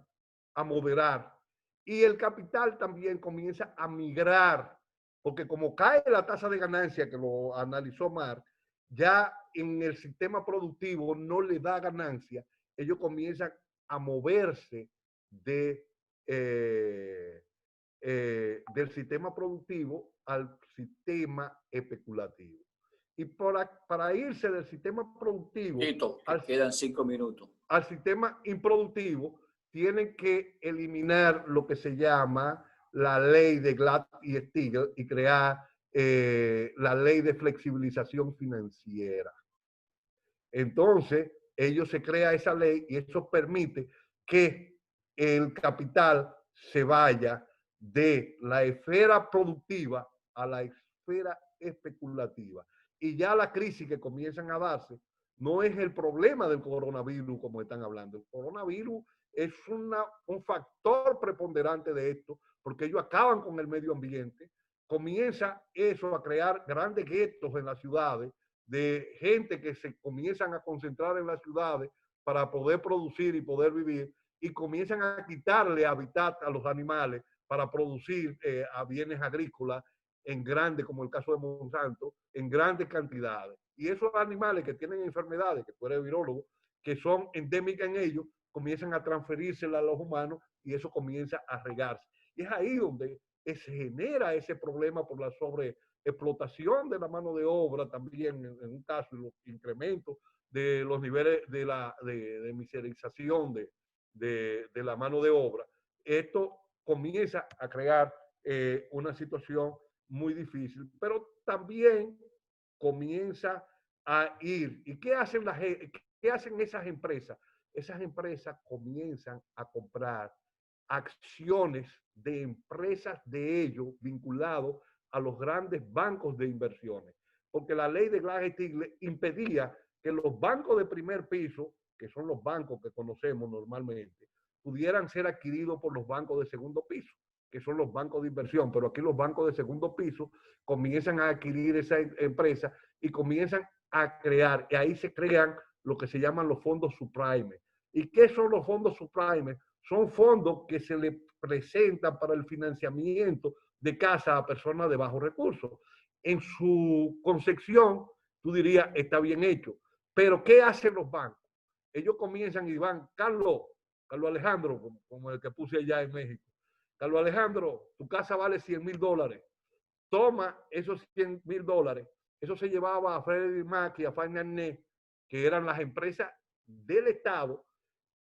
a moderar y el capital también comienza a migrar, porque como cae la tasa de ganancia, que lo analizó Mark, ya en el sistema productivo no le da ganancia, ellos comienzan a moverse del sistema productivo al sistema especulativo. Y para irse del sistema productivo quedan 5 minutos. Al sistema improductivo, tienen que eliminar lo que se llama la ley de Glass-Steagall y crear la ley de flexibilización financiera. Entonces, ellos se crea esa ley y eso permite que el capital se vaya de la esfera productiva a la esfera especulativa. Y ya la crisis que comienzan a darse no es el problema del coronavirus como están hablando. El coronavirus es un factor preponderante de esto, porque ellos acaban con el medio ambiente. Comienza eso a crear grandes guetos en las ciudades, de gente que se comienzan a concentrar en las ciudades para poder producir y poder vivir, y comienzan a quitarle hábitat a los animales para producir a bienes agrícolas en grandes, como el caso de Monsanto, en grandes cantidades. Y esos animales que tienen enfermedades, que tú eres virólogo, que son endémicas en ellos, comienzan a transferírselas a los humanos y eso comienza a regarse. Y es ahí donde se genera ese problema por la sobreexplotación de la mano de obra, también en un caso, los incrementos de los niveles de miserización de la mano de obra. Esto comienza a crear una situación muy difícil, pero también comienza a ir. ¿Y qué hacen esas empresas? Esas empresas comienzan a comprar acciones de empresas de ellos vinculados a los grandes bancos de inversiones, porque la ley de Glass-Steagall impedía que los bancos de primer piso, que son los bancos que conocemos normalmente, pudieran ser adquiridos por los bancos de segundo piso, que son los bancos de inversión, pero aquí los bancos de segundo piso comienzan a adquirir esa empresa y comienzan a crear, y ahí se crean lo que se llaman los fondos subprime. ¿Y qué son los fondos subprime? Son fondos que se le presentan para el financiamiento de casa a personas de bajos recursos. En su concepción, tú dirías, está bien hecho. Pero ¿qué hacen los bancos? Ellos comienzan y van, Carlos Alejandro, como el que puse allá en México. Carlos Alejandro, tu casa vale $100,000. Toma esos $100,000. Eso se llevaba a Freddie Mac y a Finance, que eran las empresas del Estado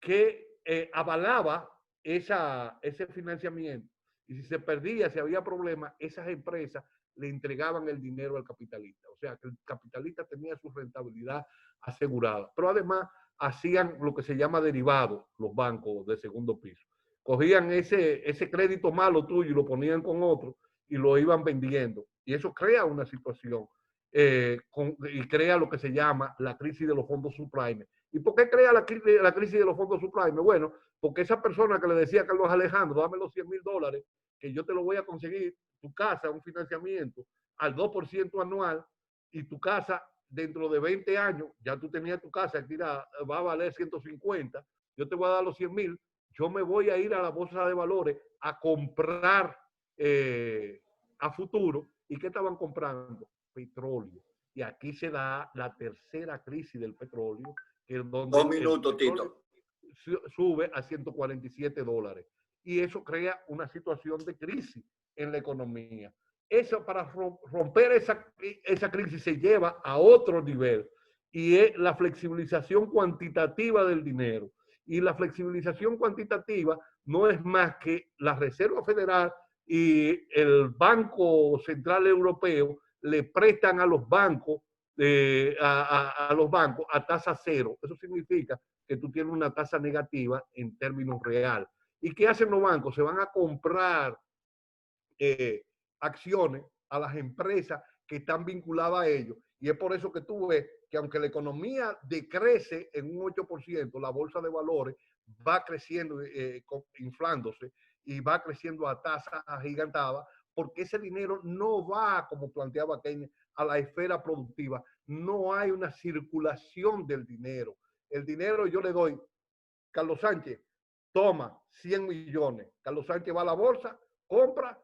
que avalaba ese financiamiento. Y si se perdía, si había problemas, esas empresas le entregaban el dinero al capitalista. O sea, que el capitalista tenía su rentabilidad asegurada. Pero además hacían lo que se llama derivado, los bancos de segundo piso. Cogían ese crédito malo tuyo y lo ponían con otro y lo iban vendiendo. Y eso crea una situación y crea lo que se llama la crisis de los fondos subprime. ¿Y por qué crea la crisis de los fondos subprime? Bueno, porque esa persona que le decía a Carlos Alejandro, dame los $100,000, que yo te lo voy a conseguir, tu casa, un financiamiento al 2% anual, y tu casa dentro de 20 años, ya tú tenías tu casa, va a valer 150, yo te voy a dar los 100,000, yo me voy a ir a la bolsa de valores a comprar a futuro. ¿Y qué estaban comprando? Petróleo. Y aquí se da la tercera crisis del petróleo, que es donde 2 minutos, Tito. Sube a $147. Y eso crea una situación de crisis en la economía. Eso, para romper esa crisis, se lleva a otro nivel, y es la flexibilización cuantitativa del dinero. Y la flexibilización cuantitativa no es más que la Reserva Federal y el Banco Central Europeo le prestan a los bancos a tasa cero. Eso significa que tú tienes una tasa negativa en términos reales. ¿Y qué hacen los bancos? Se van a comprar acciones a las empresas que están vinculadas a ellos. Y es por eso que tú ves que aunque la economía decrece en un 8%, la bolsa de valores va creciendo, inflándose, y va creciendo a tasas agigantadas, porque ese dinero no va, como planteaba Keynes, a la esfera productiva. No hay una circulación del dinero. El dinero yo le doy, Carlos Sánchez, toma 100 millones. Carlos Sánchez va a la bolsa, compra,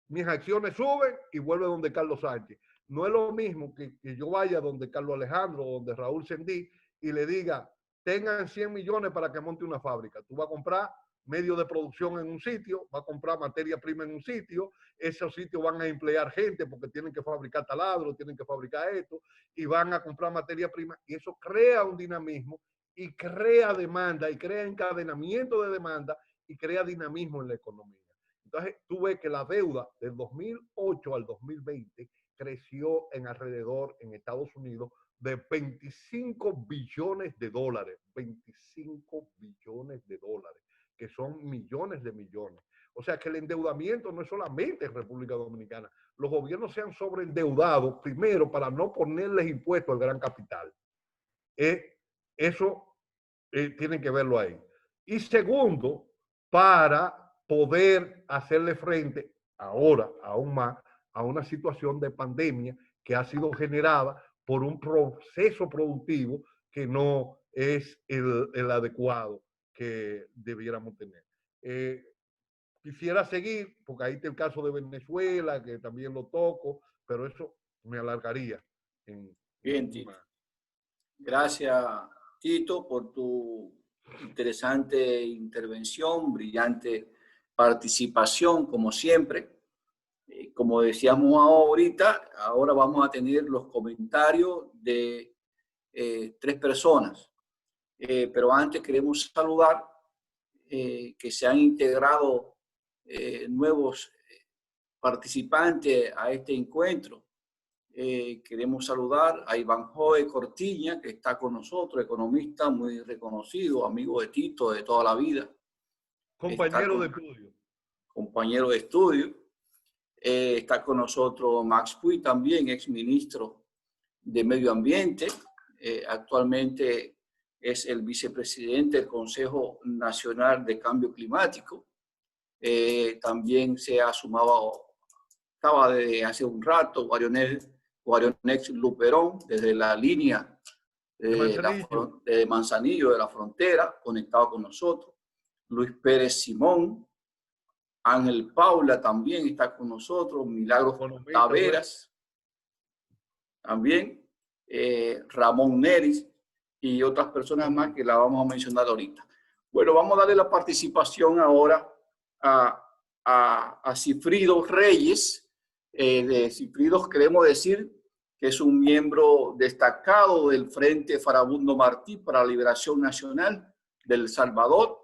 mis acciones suben y vuelve donde Carlos Sánchez. No es lo mismo que yo vaya donde Carlos Alejandro o donde Raúl Sendí y le diga, tengan 100 millones para que monte una fábrica. Tú vas a comprar medios de producción en un sitio, vas a comprar materia prima en un sitio, esos sitios van a emplear gente porque tienen que fabricar taladro, tienen que fabricar esto, y van a comprar materia prima, y eso crea un dinamismo y crea demanda y crea encadenamiento de demanda y crea dinamismo en la economía. Entonces, tú ves que la deuda del 2008 al 2020 creció en alrededor, en Estados Unidos, de 25 billones de dólares. 25 billones de dólares, que son millones de millones. O sea que el endeudamiento no es solamente en República Dominicana. Los gobiernos se han sobreendeudado, primero, para no ponerles impuestos al gran capital. Eso tienen que verlo ahí. Y segundo, para poder hacerle frente ahora, aún más, a una situación de pandemia que ha sido generada por un proceso productivo que no es el adecuado que debiéramos tener. Quisiera seguir, porque ahí está el caso de Venezuela, que también lo toco, pero eso me alargaría. Bien, Tito. Gracias, Tito, por tu interesante intervención, brillante participación, como siempre. Como decíamos ahorita, ahora vamos a tener los comentarios de 3 personas. Pero antes queremos saludar que se han integrado nuevos participantes a este encuentro. Queremos saludar a Iván Joe Cortiña, que está con nosotros, economista muy reconocido, amigo de Tito de toda la vida. Compañero de estudio. Compañero de estudio. Está con nosotros Max Puy, también exministro de Medio Ambiente. Actualmente es el vicepresidente del Consejo Nacional de Cambio Climático. También se ha sumado, estaba desde hace un rato, Guarionex Luperón, desde la línea de Manzanillo, de la frontera, conectado con nosotros. Luis Pérez Simón, Ángel Paula también está con nosotros, Milagros Taveras, también, Ramón Neris y otras personas más que la vamos a mencionar ahorita. Bueno, vamos a darle la participación ahora a Cifrido Reyes. De Cifrido queremos decir que es un miembro destacado del Frente Farabundo Martí para la Liberación Nacional de El Salvador.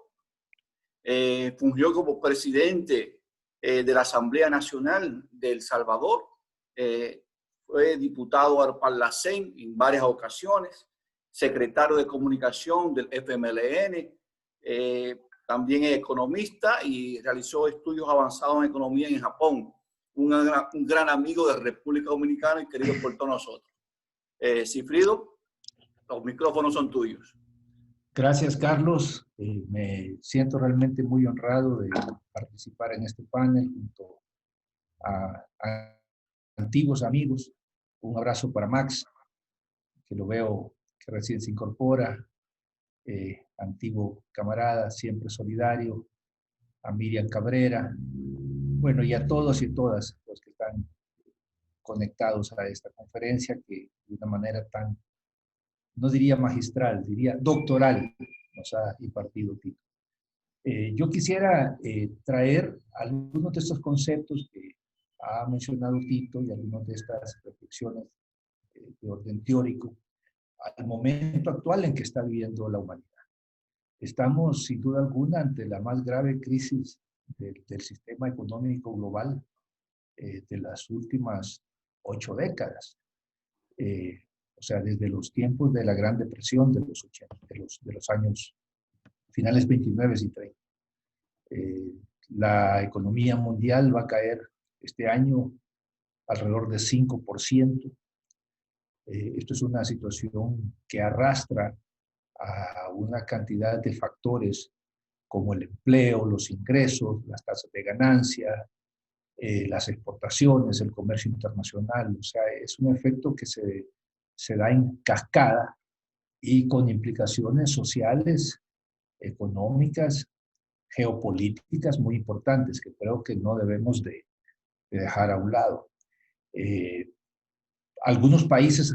Fungió como presidente de la Asamblea Nacional de El Salvador. Fue diputado al Parlacén en varias ocasiones, secretario de comunicación del FMLN, también es economista y realizó estudios avanzados en economía en Japón. Un gran amigo de República Dominicana y querido por todos nosotros. Cifrido, los micrófonos son tuyos. Gracias, Carlos. Me siento realmente muy honrado de participar en este panel junto a antiguos amigos. Un abrazo para Max, que lo veo que recién se incorpora, antiguo camarada, siempre solidario, a Miriam Cabrera, bueno, y a todos y todas los que están conectados a esta conferencia que de una manera tan, no diría magistral, diría doctoral, nos ha impartido Tito. Yo quisiera traer algunos de estos conceptos que ha mencionado Tito y algunas de estas reflexiones de orden teórico al momento actual en que está viviendo la humanidad. Estamos, sin duda alguna, ante la más grave crisis del sistema económico global de las últimas 8 décadas. O sea, desde los tiempos de la Gran Depresión de los 80, de los años finales 29 y 30. La economía mundial va a caer este año alrededor de 5%. Esto es una situación que arrastra a una cantidad de factores como el empleo, los ingresos, las tasas de ganancia, las exportaciones, el comercio internacional. O sea, es un efecto que se da en cascada y con implicaciones sociales, económicas, geopolíticas muy importantes que creo que no debemos de dejar a un lado. Algunos países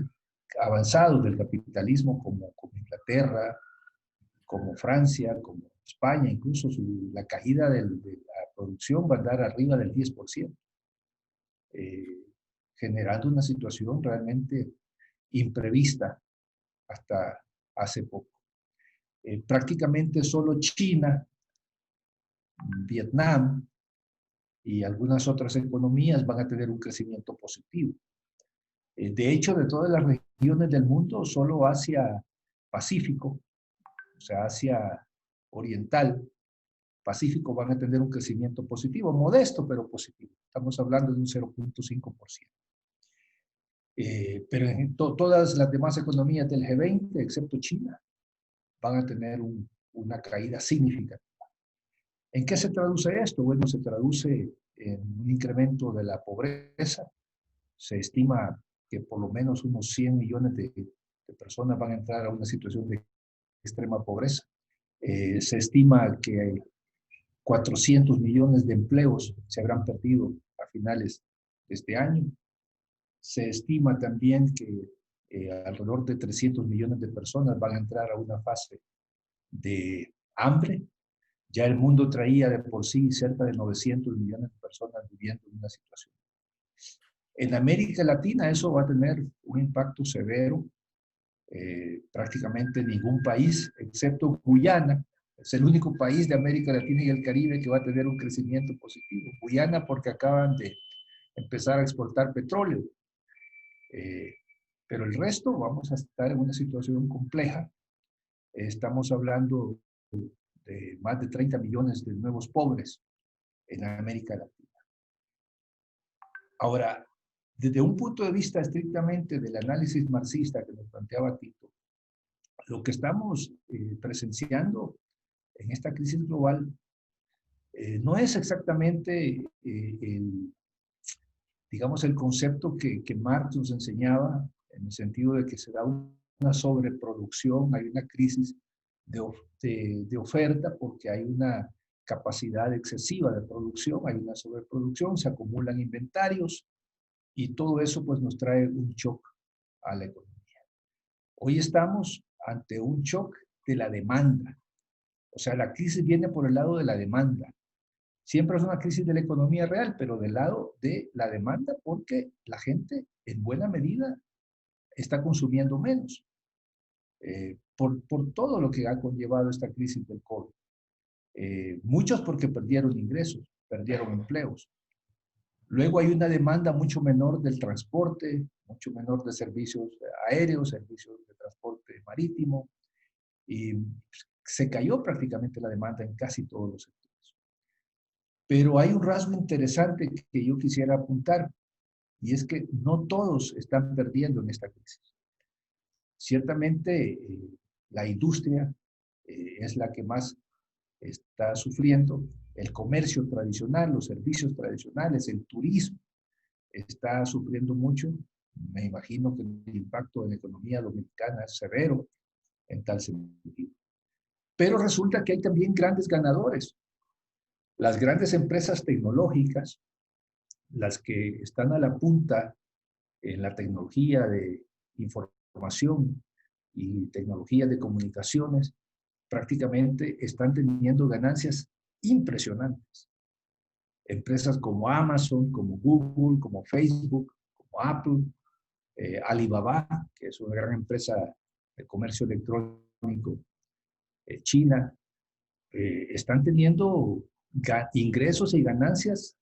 avanzados del capitalismo como Inglaterra, como Francia, como España, incluso la caída de la producción va a andar arriba del 10%, generando una situación realmente imprevista hasta hace poco. Prácticamente solo China, Vietnam y algunas otras economías van a tener un crecimiento positivo. De hecho, de todas las regiones del mundo, solo Asia-Pacífico, o sea, Asia Oriental, Pacífico van a tener un crecimiento positivo, modesto pero positivo. Estamos hablando de un 0.5%. Pero en todas las demás economías del G20, excepto China, van a tener una caída significativa. ¿En qué se traduce esto? Bueno, se traduce en un incremento de la pobreza. Se estima que por lo menos unos 100 millones de personas van a entrar a una situación de extrema pobreza. Se estima que 400 millones de empleos se habrán perdido a finales de este año. Se estima también que alrededor de 300 millones de personas van a entrar a una fase de hambre. Ya el mundo traía de por sí cerca de 900 millones de personas viviendo en una situación. En América Latina eso va a tener un impacto severo. Prácticamente ningún país, excepto Guyana, es el único país de América Latina y el Caribe que va a tener un crecimiento positivo. Guyana porque acaban de empezar a exportar petróleo. Pero el resto vamos a estar en una situación compleja. Estamos hablando de más de 30 millones de nuevos pobres en América Latina. Ahora, desde un punto de vista estrictamente del análisis marxista que nos planteaba Tito, lo que estamos presenciando en esta crisis global no es exactamente digamos, el concepto que Marx nos enseñaba, en el sentido de que se da una sobreproducción, hay una crisis de oferta porque hay una capacidad excesiva de producción, hay una sobreproducción, se acumulan inventarios y todo eso pues nos trae un shock a la economía. Hoy estamos ante un shock de la demanda, o sea, la crisis viene por el lado de la demanda. Siempre es una crisis de la economía real, pero del lado de la demanda porque la gente en buena medida está consumiendo menos por todo lo que ha conllevado esta crisis del COVID. Muchos porque perdieron ingresos, perdieron empleos. Luego hay una demanda mucho menor del transporte, mucho menor de servicios aéreos, servicios de transporte marítimo, y se cayó prácticamente la demanda en casi todos los sectores. Pero hay un rasgo interesante que yo quisiera apuntar, y es que no todos están perdiendo en esta crisis. Ciertamente, la industria es la que más está sufriendo, el comercio tradicional, los servicios tradicionales, el turismo está sufriendo mucho. Me imagino que el impacto en la economía dominicana es severo en tal sentido. Pero resulta que hay también grandes ganadores. Las grandes empresas tecnológicas, las que están a la punta en la tecnología de información y tecnología de comunicaciones, prácticamente están teniendo ganancias impresionantes. Empresas como Amazon, como Google, como Facebook, como Apple, Alibaba, que es una gran empresa de comercio electrónico, China, están teniendo ingresos y ganancias,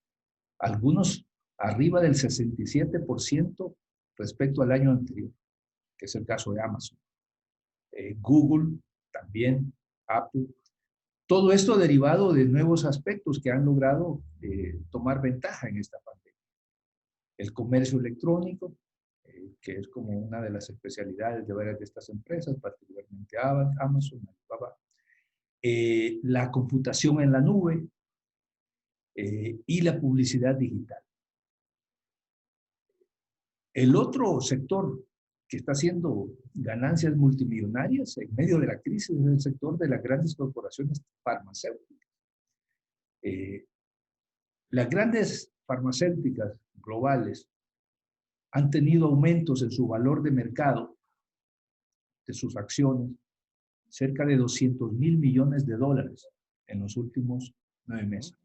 algunos arriba del 67% respecto al año anterior, que es el caso de Amazon. Google también, Apple. Todo esto derivado de nuevos aspectos que han logrado tomar ventaja en esta pandemia. El comercio electrónico, que es como una de las especialidades de varias de estas empresas, particularmente Amazon, Alibaba. La computación en la nube y la publicidad digital. El otro sector que está haciendo ganancias multimillonarias en medio de la crisis es el sector de las grandes corporaciones farmacéuticas. Las grandes farmacéuticas globales han tenido aumentos en su valor de mercado de sus acciones, cerca de $200 mil millones en los últimos 9 meses.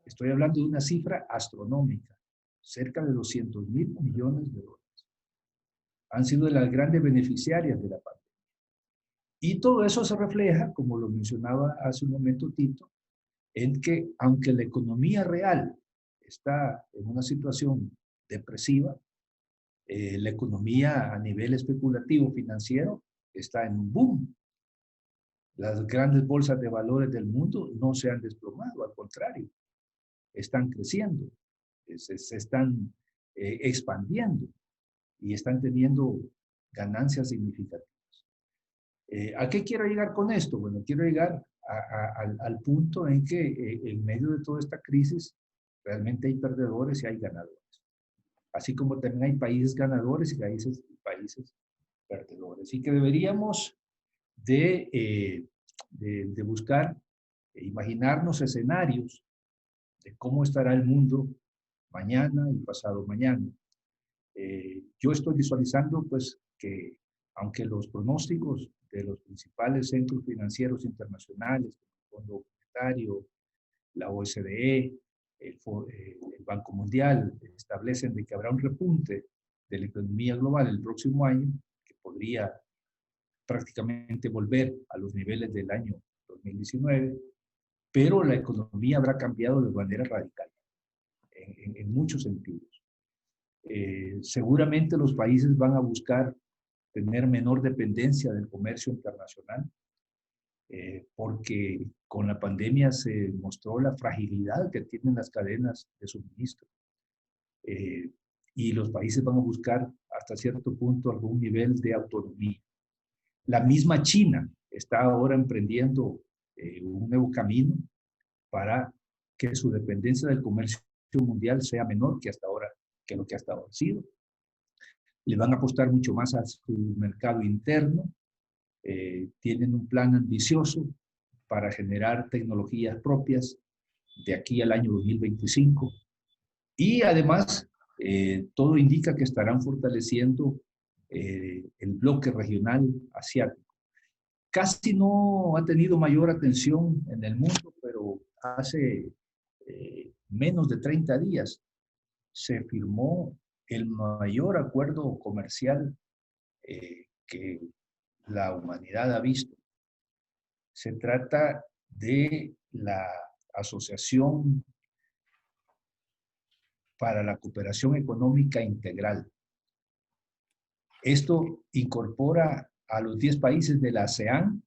Estoy hablando de una cifra astronómica, cerca de $200 mil millones. Han sido las grandes beneficiarias de la pandemia. Y todo eso se refleja, como lo mencionaba hace un momento Tito, en que aunque la economía real está en una situación depresiva, la economía a nivel especulativo financiero está en un boom. Las grandes bolsas de valores del mundo no se han desplomado, al contrario, están creciendo, se están expandiendo y están teniendo ganancias significativas. ¿A qué quiero llegar con esto? Bueno, quiero llegar al punto en que en medio de toda esta crisis realmente hay perdedores y hay ganadores. Así como también hay países ganadores y países perdedores. Y que deberíamos de buscar, imaginarnos escenarios de cómo estará el mundo mañana y pasado mañana. Yo estoy visualizando pues que aunque los pronósticos de los principales centros financieros internacionales, como el Fondo Monetario, la OCDE, el Banco Mundial, establecen de que habrá un repunte de la economía global el próximo año, que podría prácticamente volver a los niveles del año 2019, pero la economía habrá cambiado de manera radical, en muchos sentidos. Seguramente los países van a buscar tener menor dependencia del comercio internacional, porque con la pandemia se mostró la fragilidad que tienen las cadenas de suministro. Y los países van a buscar hasta cierto punto algún nivel de autonomía. La misma China está ahora emprendiendo un nuevo camino para que su dependencia del comercio mundial sea menor que hasta ahora, que lo que hasta ahora ha sido. Le van a apostar mucho más a su mercado interno. Tienen un plan ambicioso para generar tecnologías propias de aquí al año 2025. Y además, todo indica que estarán fortaleciendo el bloque regional asiático. Casi no ha tenido mayor atención en el mundo, pero hace menos de 30 días se firmó el mayor acuerdo comercial que la humanidad ha visto. Se trata de la Asociación para la Cooperación Económica Integral. Esto incorpora a los 10 países de la ASEAN.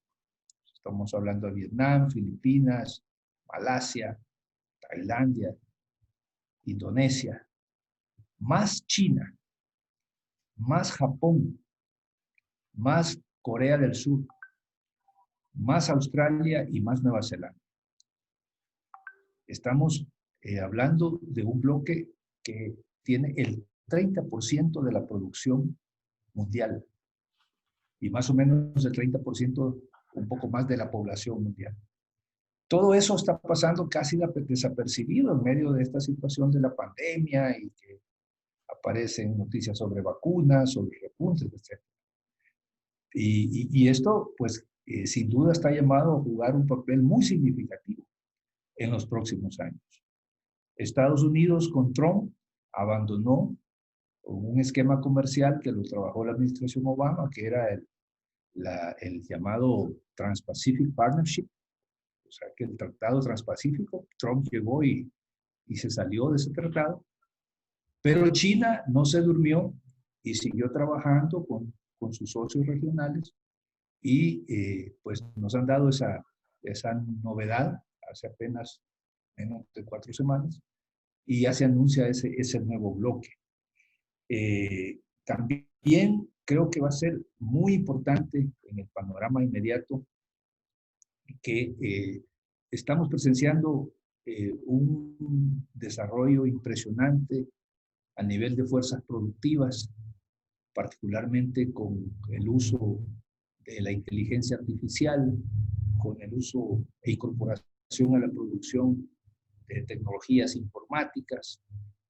Estamos hablando de Vietnam, Filipinas, Malasia, Tailandia, Indonesia, más China, más Japón, más Corea del Sur, más Australia y más Nueva Zelanda. Estamos hablando de un bloque que tiene el 30% de la producción mundial y más o menos el 30%, un poco más de la población mundial. Todo eso está pasando casi desapercibido en medio de esta situación de la pandemia y que aparecen noticias sobre vacunas, sobre repuntes, etc. Y esto, pues, sin duda está llamado a jugar un papel muy significativo en los próximos años. Estados Unidos con Trump abandonó un esquema comercial que lo trabajó la administración Obama, que era el llamado Trans-Pacific Partnership, o sea, que el Tratado Transpacífico. Trump llegó y se salió de ese tratado, pero China no se durmió y siguió trabajando con sus socios regionales y pues nos han dado esa novedad hace apenas menos de 4 semanas y ya se anuncia ese nuevo bloque. También creo que va a ser muy importante en el panorama inmediato que estamos presenciando un desarrollo impresionante a nivel de fuerzas productivas, particularmente con el uso de la inteligencia artificial, con el uso e incorporación a la producción de tecnologías informáticas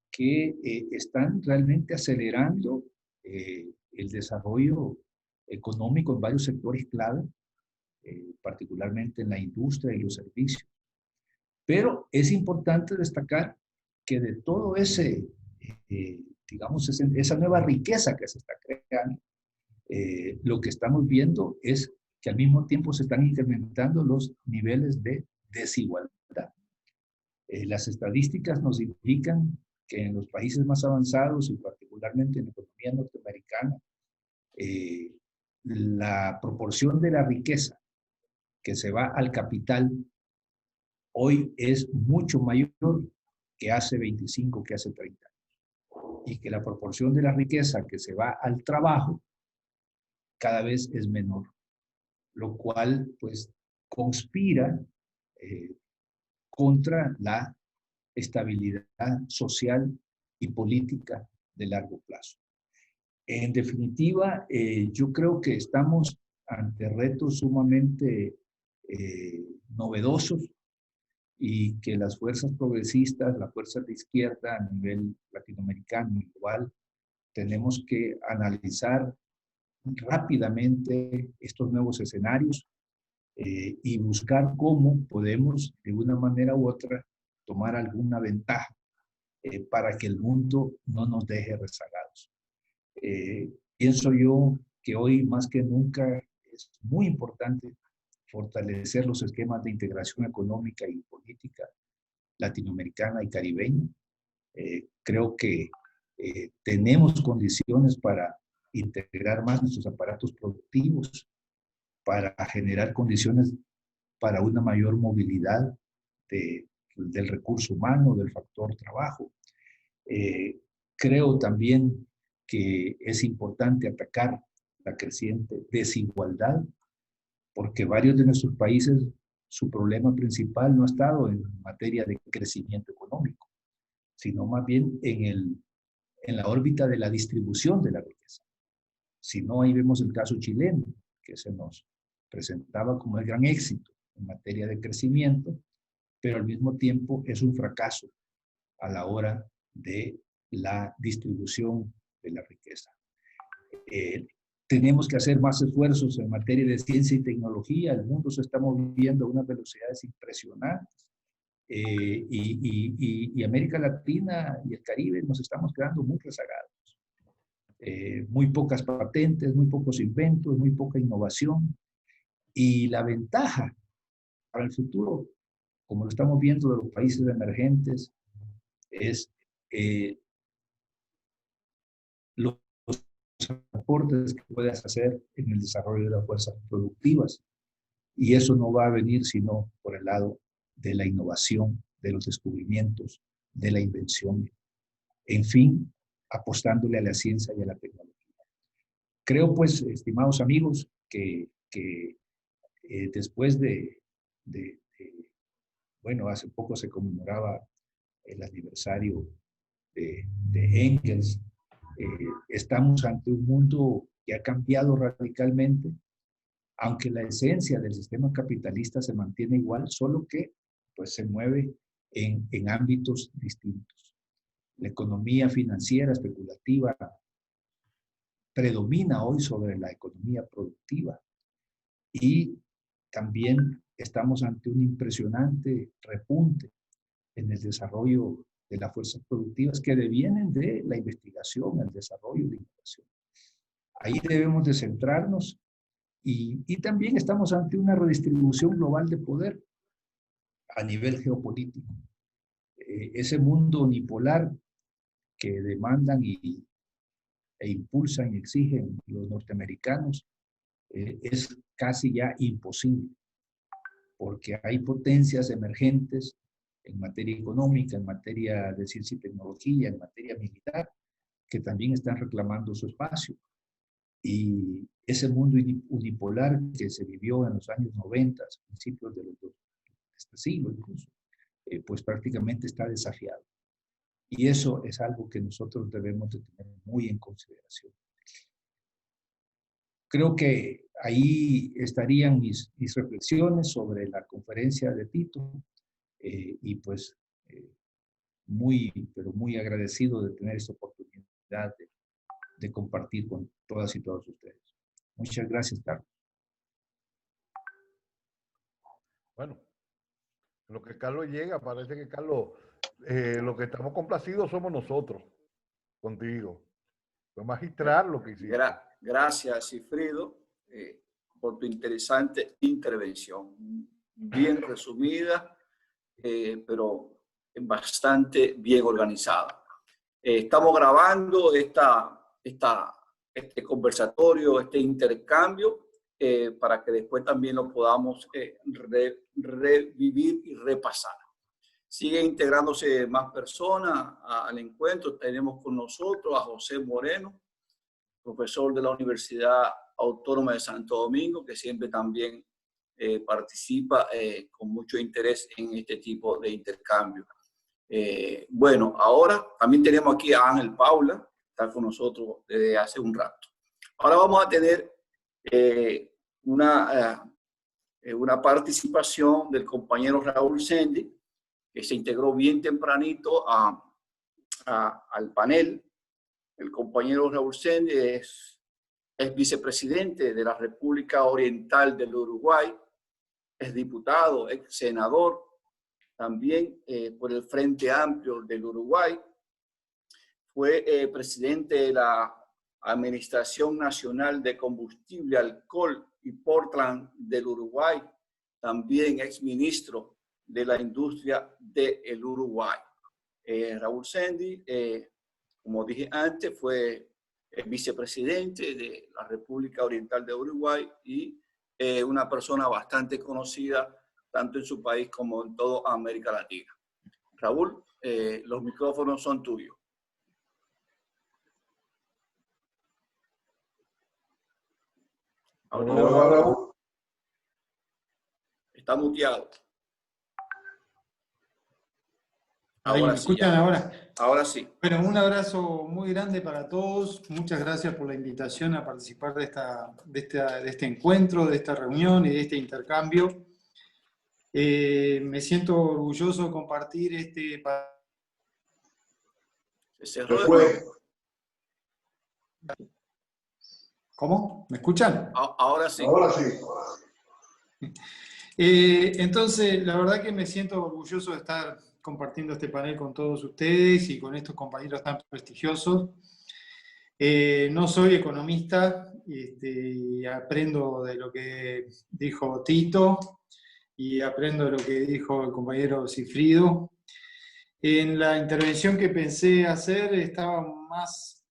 que están realmente acelerando el desarrollo económico en varios sectores clave, particularmente en la industria y los servicios. Pero es importante destacar que de todo digamos, esa nueva riqueza que se está creando, lo que estamos viendo es que al mismo tiempo se están incrementando los niveles de desigualdad. Las estadísticas nos indican que en los países más avanzados y particularmente en la economía norteamericana, la proporción de la riqueza que se va al capital hoy es mucho mayor que hace 25, que hace 30 años. Y que la proporción de la riqueza que se va al trabajo cada vez es menor, lo cual pues conspira contra la estabilidad social y política de largo plazo. En definitiva, yo creo que estamos ante retos sumamente novedosos y que las fuerzas progresistas, las fuerzas de izquierda a nivel latinoamericano y global, tenemos que analizar rápidamente estos nuevos escenarios y buscar cómo podemos, de una manera u otra, tomar alguna ventaja para que el mundo no nos deje rezagados. Pienso yo que hoy más que nunca es muy importante fortalecer los esquemas de integración económica y política latinoamericana y caribeña. Creo que tenemos condiciones para integrar más nuestros aparatos productivos, para generar condiciones para una mayor movilidad del recurso humano, del factor trabajo. Creo también que es importante atacar la creciente desigualdad, porque varios de nuestros países, su problema principal no ha estado en materia de crecimiento económico, sino más bien en la órbita de la distribución de la riqueza. Si no, ahí vemos el caso chileno, que se nos presentaba como el gran éxito en materia de crecimiento, pero al mismo tiempo es un fracaso a la hora de la distribución de la riqueza. Tenemos que hacer más esfuerzos en materia de ciencia y tecnología. El mundo se está moviendo a unas velocidades impresionantes. Y América Latina y el Caribe nos estamos quedando muy rezagados. Muy pocas patentes, muy pocos inventos, muy poca innovación. Y la ventaja para el futuro, como lo estamos viendo de los países emergentes, es los aportes que puedas hacer en el desarrollo de las fuerzas productivas. Y eso no va a venir sino por el lado de la innovación, de los descubrimientos, de la invención. En fin, apostándole a la ciencia y a la tecnología. Creo, pues, estimados amigos, que después bueno, hace poco se conmemoraba el aniversario de Engels. Estamos ante un mundo que ha cambiado radicalmente, aunque la esencia del sistema capitalista se mantiene igual, solo que pues, se mueve en ámbitos distintos. La economía financiera especulativa predomina hoy sobre la economía productiva y también estamos ante un impresionante repunte en el desarrollo de las fuerzas productivas que devienen de la investigación, el desarrollo y la innovación. Ahí debemos de centrarnos y también estamos ante una redistribución global de poder a nivel geopolítico. Ese mundo unipolar que demandan e impulsan y exigen los norteamericanos es casi ya imposible, porque hay potencias emergentes en materia económica, en materia de ciencia y tecnología, en materia militar, que también están reclamando su espacio. Y ese mundo unipolar que se vivió en los años 90, principios de este siglo incluso, pues prácticamente está desafiado. Y eso es algo que nosotros debemos de tener muy en consideración. Creo que ahí estarían mis reflexiones sobre la conferencia de Tito y pues pero muy agradecido de tener esta oportunidad de compartir con todas y todos ustedes. Muchas gracias, Carlos. Bueno, en lo que Carlos llega, parece que Carlos, lo que estamos complacidos somos nosotros, contigo. Fue magistral lo que hiciste. Gracias, Cifrido, por tu interesante intervención. Bien resumida, pero bastante bien organizada. Estamos grabando este conversatorio, este intercambio, para que después también lo podamos revivir y repasar. Siguen integrándose más personas al encuentro. Tenemos con nosotros a José Moreno, profesor de la Universidad Autónoma de Santo Domingo, que siempre también participa con mucho interés en este tipo de intercambio. Bueno, ahora también tenemos aquí a Ángel Paula, que está con nosotros desde hace un rato. Ahora vamos a tener una participación del compañero Raúl Sendy, que se integró bien tempranito al panel. El compañero Raúl Sendy es vicepresidente de la República Oriental del Uruguay, es diputado, ex senador, también por el Frente Amplio del Uruguay. Fue presidente de la Administración Nacional de Combustible, Alcohol y Portland del Uruguay, también ex ministro de la Industria del Uruguay. Raúl Sendy, como dije antes, fue vicepresidente de la República Oriental de Uruguay y una persona bastante conocida tanto en su país como en toda América Latina. Raúl, los micrófonos son tuyos. Hola, Raúl. Está muteado. Ahí, ¿me escuchan ahora? Ahora sí. Bueno, un abrazo muy grande para todos. Muchas gracias por la invitación a participar de este encuentro, de esta reunión y de este intercambio. Me siento orgulloso de compartir este... ¿Cómo? ¿Me escuchan? Ahora sí. Ahora sí. Entonces, la verdad que me siento orgulloso de estar compartiendo este panel con todos ustedes y con estos compañeros tan prestigiosos. No soy economista, y aprendo de lo que dijo Tito y aprendo de lo que dijo el compañero Cifrido. En la intervención que pensé hacer estaba más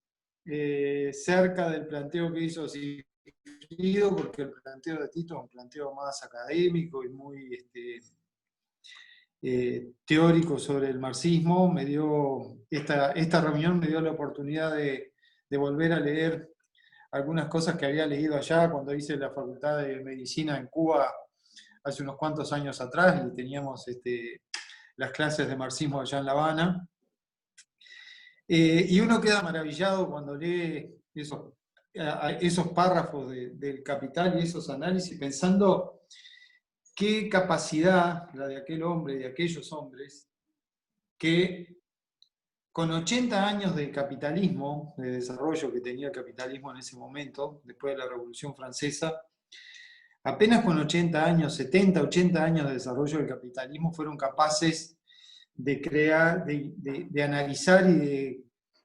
cerca del planteo que hizo Cifrido, porque el planteo de Tito es un planteo más académico y muy teórico sobre el marxismo. Esta reunión me dio la oportunidad de volver a leer algunas cosas que había leído allá cuando hice la Facultad de Medicina en Cuba hace unos cuantos años atrás, y teníamos las clases de marxismo allá en La Habana. Y uno queda maravillado cuando lee esos párrafos del Capital y esos análisis, pensando qué capacidad la de aquel hombre, de aquellos hombres, que con 80 años de capitalismo, de desarrollo que tenía el capitalismo en ese momento, después de la Revolución Francesa, apenas con 80 años, 70, 80 años de desarrollo del capitalismo, fueron capaces de crear, de analizar y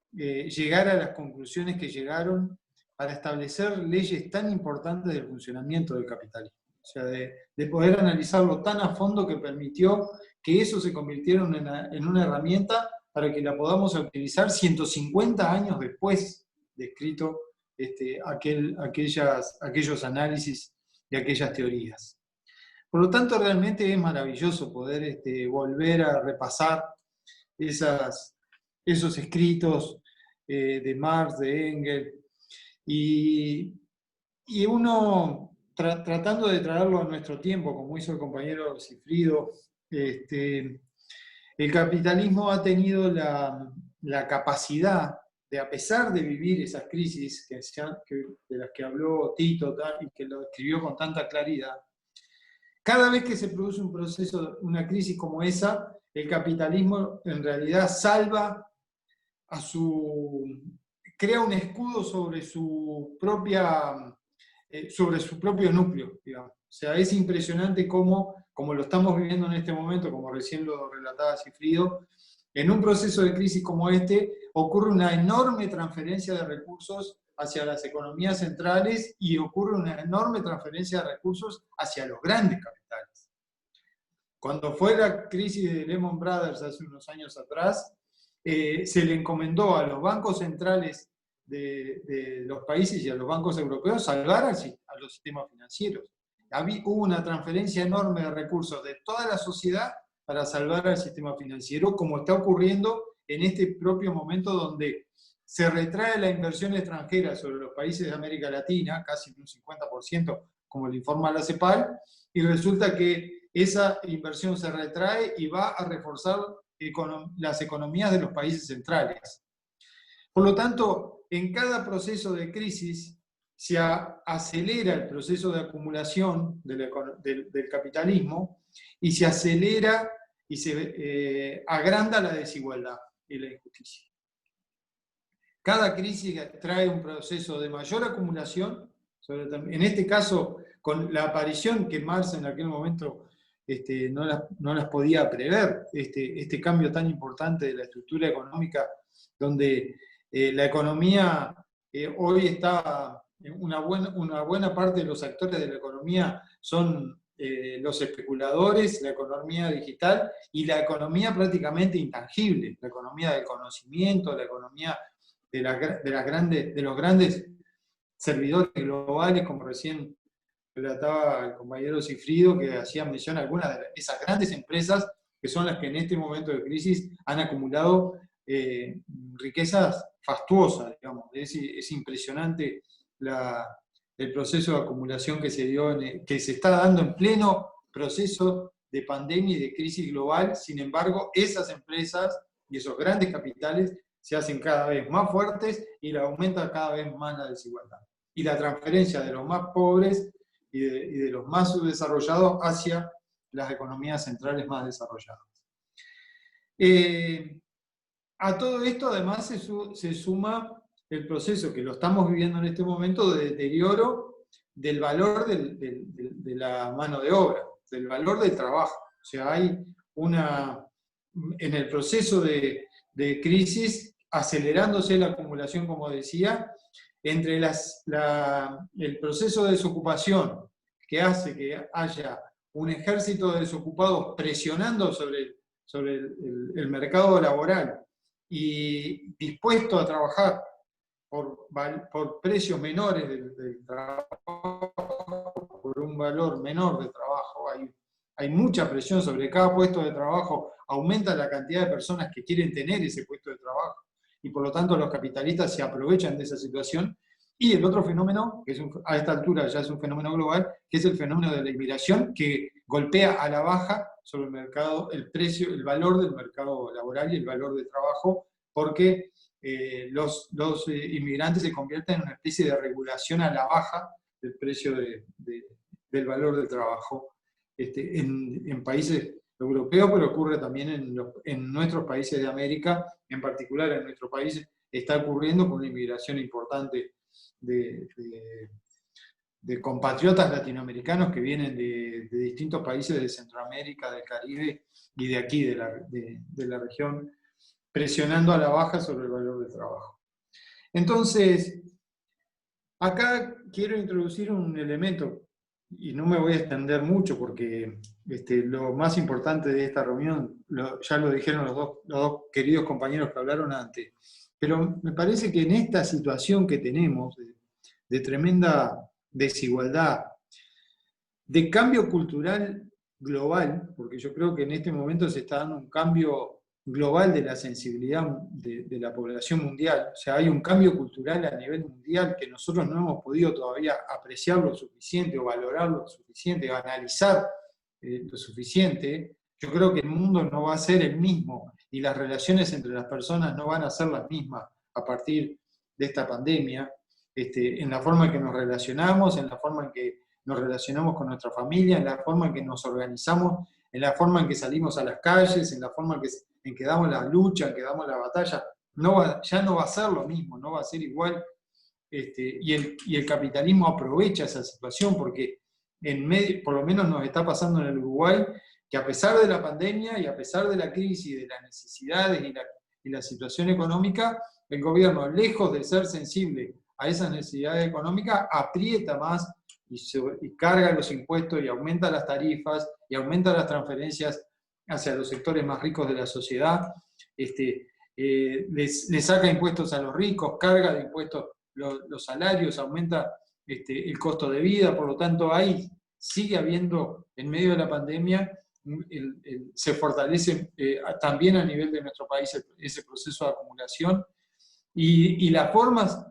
de llegar a las conclusiones que llegaron para establecer leyes tan importantes del funcionamiento del capitalismo. O sea, de poder analizarlo tan a fondo que permitió que eso se convirtiera en una herramienta para que la podamos utilizar 150 años después de escrito aquellos análisis y aquellas teorías. Por lo tanto, realmente es maravilloso poder volver a repasar esos escritos de Marx, de Engels, y uno tratando de traerlo a nuestro tiempo, como hizo el compañero Cifrido, el capitalismo ha tenido la capacidad de, a pesar de vivir esas crisis de las que habló Tito y que lo describió con tanta claridad, cada vez que se produce un proceso, una crisis como esa, el capitalismo en realidad crea un escudo sobre su propio núcleo, digamos. O sea, es impresionante como lo estamos viviendo en este momento, como recién lo relataba Cifrido, en un proceso de crisis como este ocurre una enorme transferencia de recursos hacia las economías centrales y ocurre una enorme transferencia de recursos hacia los grandes capitales. Cuando fue la crisis de Lehman Brothers hace unos años atrás, se le encomendó a los bancos centrales de los países y a los bancos europeos salvar a los sistemas financieros. Hubo una transferencia enorme de recursos de toda la sociedad para salvar al sistema financiero, como está ocurriendo en este propio momento donde se retrae la inversión extranjera sobre los países de América Latina, casi un 50%, como le informa la CEPAL, y resulta que esa inversión se retrae y va a reforzar las economías de los países centrales. Por lo tanto, en cada proceso de crisis se acelera el proceso de acumulación del capitalismo y se acelera y se agranda la desigualdad y la injusticia. Cada crisis trae un proceso de mayor acumulación, en este caso con la aparición que Marx en aquel momento no las podía prever, este cambio tan importante de la estructura económica, donde la economía hoy está, una buena parte de los actores de la economía son los especuladores, la economía digital y la economía prácticamente intangible, la economía del conocimiento, la economía de los grandes servidores globales, como recién relataba el compañero Cifrido, que hacía mención a algunas de esas grandes empresas que son las que en este momento de crisis han acumulado riquezas fastuosas, digamos. Es impresionante el proceso de acumulación que se está dando en pleno proceso de pandemia y de crisis global. Sin embargo, esas empresas y esos grandes capitales se hacen cada vez más fuertes y aumenta cada vez más la desigualdad. Y la transferencia de los más pobres y de los más subdesarrollados hacia las economías centrales más desarrolladas. A todo esto además se suma el proceso que lo estamos viviendo en este momento de deterioro del valor de la mano de obra, del valor del trabajo. O sea, hay en el proceso de crisis, acelerándose la acumulación, como decía, entre el proceso de desocupación que hace que haya un ejército de desocupados presionando sobre el mercado laboral y dispuesto a trabajar por precios menores del trabajo, por un valor menor de trabajo. Hay mucha presión sobre cada puesto de trabajo, aumenta la cantidad de personas que quieren tener ese puesto de trabajo y por lo tanto los capitalistas se aprovechan de esa situación. Y el otro fenómeno, que a esta altura ya es un fenómeno global, que es el fenómeno de la inmigración, que golpea a la baja sobre el mercado, el valor del mercado laboral y el valor del trabajo, porque los inmigrantes se convierten en una especie de regulación a la baja del precio del valor del trabajo en países europeo, pero ocurre también en nuestros países de América, en particular en nuestro país está ocurriendo con una inmigración importante de compatriotas latinoamericanos que vienen de distintos países de Centroamérica, del Caribe y de aquí, de la región, presionando a la baja sobre el valor del trabajo. Entonces, acá quiero introducir un elemento, y no me voy a extender mucho porque lo más importante de esta reunión, ya lo dijeron los dos queridos compañeros que hablaron antes, pero me parece que en esta situación que tenemos, de tremenda desigualdad, de cambio cultural global, porque yo creo que en este momento se está dando un cambio global de la sensibilidad de la población mundial, o sea, hay un cambio cultural a nivel mundial que nosotros no hemos podido todavía apreciar lo suficiente, o valorar lo suficiente, o analizar lo suficiente. Yo creo que el mundo no va a ser el mismo, y las relaciones entre las personas no van a ser las mismas a partir de esta pandemia, en la forma en que nos relacionamos, en la forma en que nos relacionamos con nuestra familia, en la forma en que nos organizamos, en la forma en que salimos a las calles, en la forma en que damos la lucha, en que damos la batalla. Ya no va a ser lo mismo, no va a ser igual. Y el capitalismo aprovecha esa situación porque por lo menos nos está pasando en el Uruguay, que a pesar de la pandemia y a pesar de la crisis, de las necesidades y la situación económica, el gobierno, lejos de ser sensible a esas necesidades económicas, aprieta más y carga los impuestos y aumenta las tarifas y aumenta las transferencias hacia los sectores más ricos de la sociedad, le saca impuestos a los ricos, carga de impuestos los salarios, aumenta el costo de vida, por lo tanto ahí sigue habiendo, en medio de la pandemia, se fortalece también a nivel de nuestro país ese proceso de acumulación, y las formas,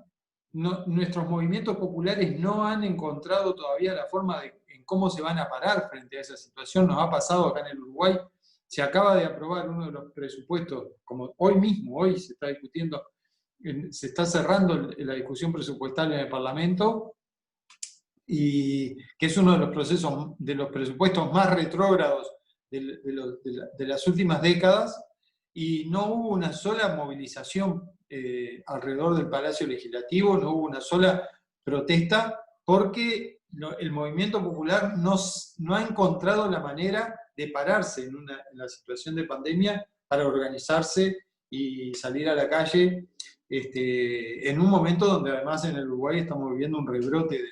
nuestros movimientos populares no han encontrado todavía la forma en cómo se van a parar frente a esa situación. Nos ha pasado acá en el Uruguay, se acaba de aprobar uno de los presupuestos, como hoy se está discutiendo, se está cerrando la discusión presupuestaria en el Parlamento, y que es uno de los presupuestos más retrógrados de las últimas décadas, y no hubo una sola movilización alrededor del Palacio Legislativo, no hubo una sola protesta, porque el movimiento popular no ha encontrado la manera de pararse en la situación de pandemia para organizarse y salir a la calle en un momento donde además en el Uruguay estamos viviendo un rebrote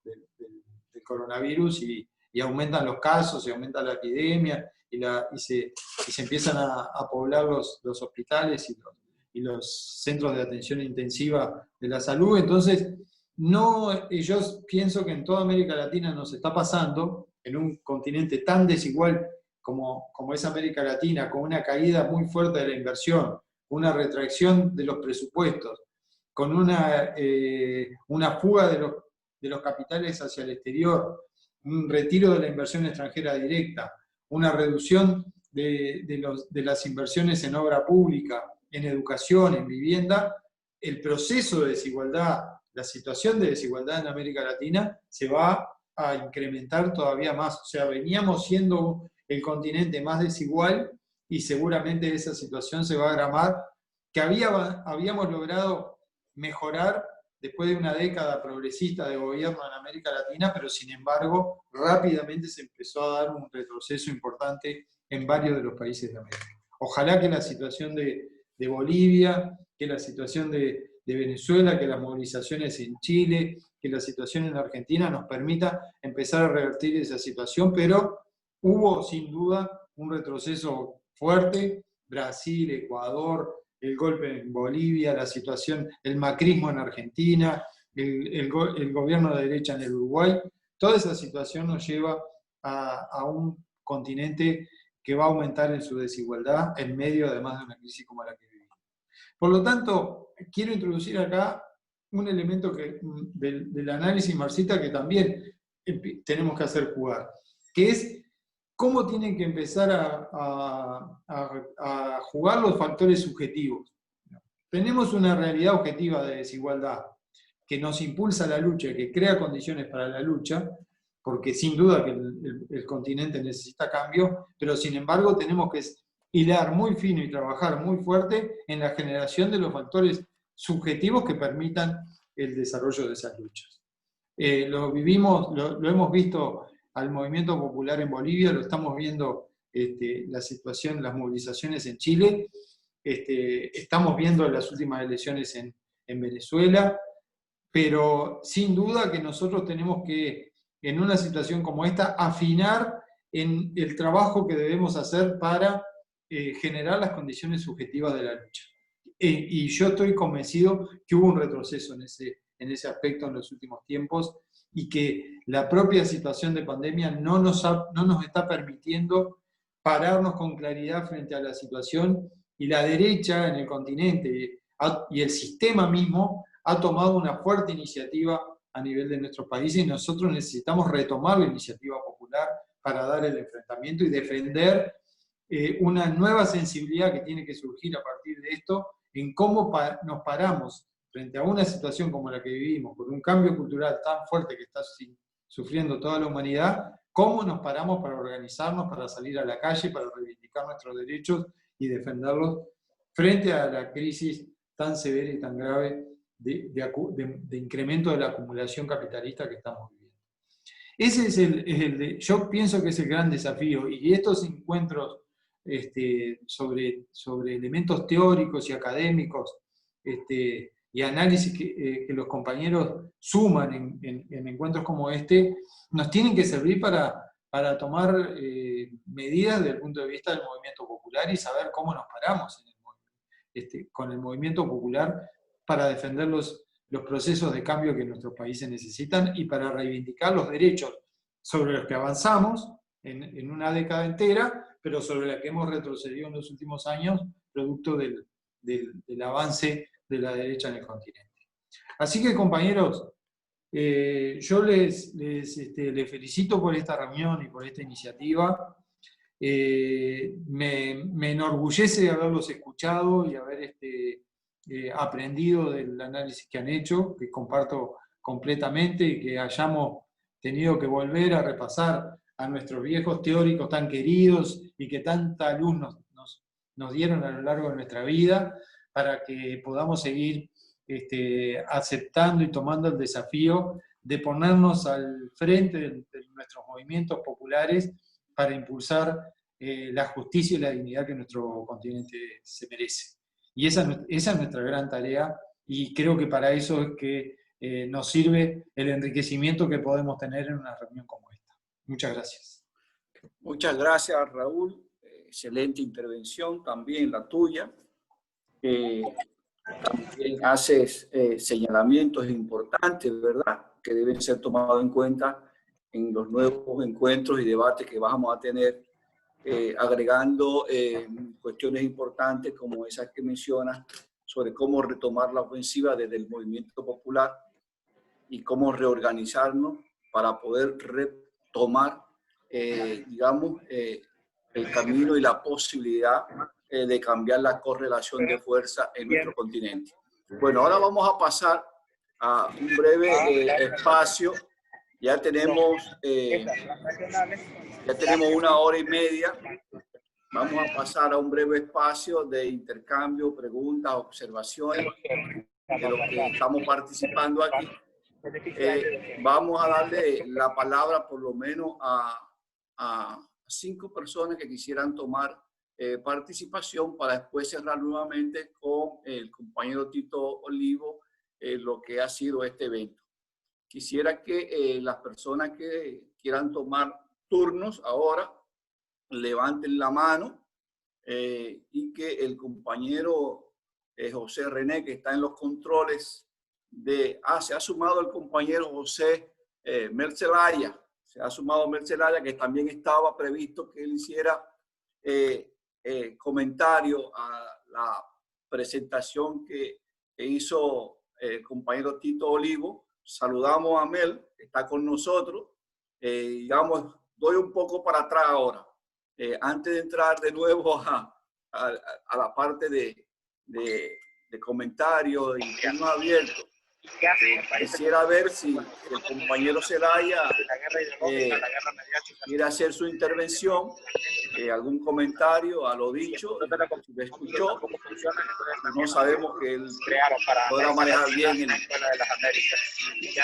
del coronavirus, y aumentan los casos, y aumenta la epidemia, y se empiezan a poblar los hospitales y los centros de atención intensiva de la salud. Entonces, yo pienso que en toda América Latina nos está pasando, en un continente tan desigual como es América Latina, con una caída muy fuerte de la inversión, una retracción de los presupuestos, con una fuga de los capitales hacia el exterior, un retiro de la inversión extranjera directa, una reducción de las inversiones en obra pública, en educación, en vivienda. El proceso de desigualdad, la situación de desigualdad en América Latina se va a incrementar todavía más. O sea, veníamos siendo el continente más desigual, y seguramente esa situación se va a agravar, que habíamos logrado mejorar después de una década progresista de gobierno en América Latina, pero sin embargo rápidamente se empezó a dar un retroceso importante en varios de los países de América. Ojalá que la situación de Bolivia, que la situación de Venezuela, que las movilizaciones en Chile, que la situación en Argentina nos permita empezar a revertir esa situación, pero hubo sin duda un retroceso fuerte. Brasil, Ecuador, el golpe en Bolivia, la situación, el macrismo en Argentina, el gobierno de derecha en el Uruguay, toda esa situación nos lleva a un continente que va a aumentar en su desigualdad en medio además de una crisis como la que vivimos. Por lo tanto, quiero introducir acá un elemento del análisis marxista que también tenemos que hacer jugar, que es cómo tienen que empezar a jugar los factores subjetivos. Tenemos una realidad objetiva de desigualdad que nos impulsa a la lucha, que crea condiciones para la lucha, porque sin duda que el continente necesita cambio, pero sin embargo tenemos que hilar muy fino y trabajar muy fuerte en la generación de los factores subjetivos que permitan el desarrollo de esas luchas. Lo hemos visto al movimiento popular en Bolivia, lo estamos viendo la situación, las movilizaciones en Chile, estamos viendo las últimas elecciones en Venezuela, pero sin duda que nosotros tenemos que, en una situación como esta, afinar en el trabajo que debemos hacer para generar las condiciones subjetivas de la lucha. Y yo estoy convencido que hubo un retroceso en ese aspecto en los últimos tiempos y que la propia situación de pandemia no nos está permitiendo pararnos con claridad frente a la situación, y la derecha en el continente y el sistema mismo ha tomado una fuerte iniciativa a nivel de nuestro país, y nosotros necesitamos retomar la iniciativa popular para dar el enfrentamiento y defender una nueva sensibilidad que tiene que surgir a partir de esto, en cómo nos paramos frente a una situación como la que vivimos, por un cambio cultural tan fuerte que está sufriendo toda la humanidad, cómo nos paramos para organizarnos, para salir a la calle, para reivindicar nuestros derechos y defenderlos frente a la crisis tan severa y tan grave de incremento de la acumulación capitalista que estamos viviendo. Ese es yo pienso que es el gran desafío, y estos encuentros sobre elementos teóricos y académicos y análisis que los compañeros suman en encuentros como este, nos tienen que servir para tomar medidas desde el punto de vista del movimiento popular y saber cómo nos paramos con el movimiento popular para defender los procesos de cambio que nuestros países necesitan y para reivindicar los derechos sobre los que avanzamos en una década entera, pero sobre la que hemos retrocedido en los últimos años, producto del avance de la derecha en el continente. Así que, compañeros, yo les felicito por esta reunión y por esta iniciativa. Me enorgullece haberlos escuchado y haber aprendido del análisis que han hecho, que comparto completamente, y que hayamos tenido que volver a repasar a nuestros viejos teóricos tan queridos y que tanta luz nos dieron a lo largo de nuestra vida, para que podamos seguir aceptando y tomando el desafío de ponernos al frente de nuestros movimientos populares para impulsar la justicia y la dignidad que nuestro continente se merece. Y esa es nuestra gran tarea, y creo que para eso es que nos sirve el enriquecimiento que podemos tener en una reunión como esta. Muchas gracias. Muchas gracias, Raúl. Excelente intervención también la tuya. También haces señalamientos importantes, ¿verdad?, que deben ser tomados en cuenta en los nuevos encuentros y debates que vamos a tener, agregando cuestiones importantes como esas que mencionas sobre cómo retomar la ofensiva desde el movimiento popular y cómo reorganizarnos para poder retomar, digamos, el camino y la posibilidad de cambiar la correlación de fuerza en nuestro continente. Bueno, ahora vamos a pasar a un breve espacio. Ya tenemos 1 hora y media. Vamos a pasar a un breve espacio de intercambio, preguntas, observaciones de los que estamos participando aquí. Vamos a darle la palabra por lo menos a 5 personas que quisieran tomar participación, para después cerrar nuevamente con el compañero Tito Olivo lo que ha sido este evento. Quisiera que las personas que quieran tomar turnos ahora levanten la mano y que el compañero José René, que está en los controles se ha sumado el compañero José Mercelaya. Se ha sumado Mercelaya, que también estaba previsto que él hiciera comentario a la presentación que hizo el compañero Tito Olivo. Saludamos a Mel, que está con nosotros. Digamos, doy un poco para atrás ahora, antes de entrar de nuevo a la parte de comentarios y temas abiertos. Quisiera ver si el compañero Zelaya quiere hacer su intervención, algún comentario a lo dicho, si lo escuchó. No sabemos que él podrá manejar bien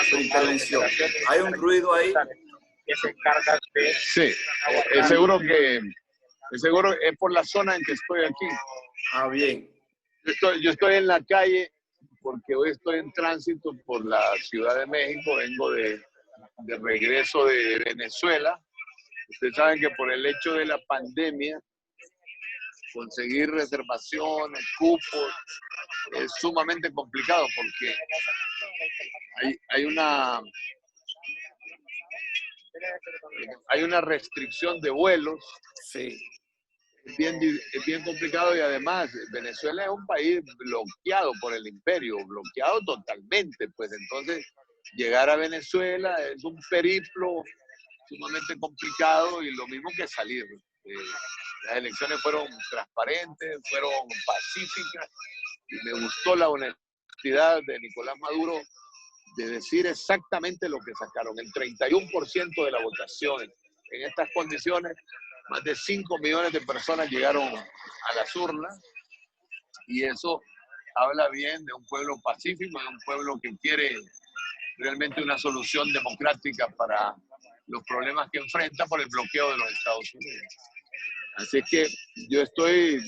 su intervención. Hay un ruido ahí. Sí, seguro es por la zona en que estoy aquí. Ah, bien. Yo estoy en la calle porque hoy estoy en tránsito por la Ciudad de México, vengo de regreso de Venezuela. Ustedes saben que por el hecho de la pandemia, conseguir reservaciones, cupos, es sumamente complicado porque hay una restricción de vuelos. Sí. Es bien complicado y además Venezuela es un país bloqueado por el imperio, bloqueado totalmente, pues entonces llegar a Venezuela es un periplo sumamente complicado y lo mismo que salir. Las elecciones fueron transparentes, fueron pacíficas y me gustó la honestidad de Nicolás Maduro de decir exactamente lo que sacaron, el 31% de la votación. En estas condiciones, más de 5 millones de personas llegaron a las urnas y eso habla bien de un pueblo pacífico, de un pueblo que quiere realmente una solución democrática para los problemas que enfrenta por el bloqueo de los Estados Unidos. Así que yo estoy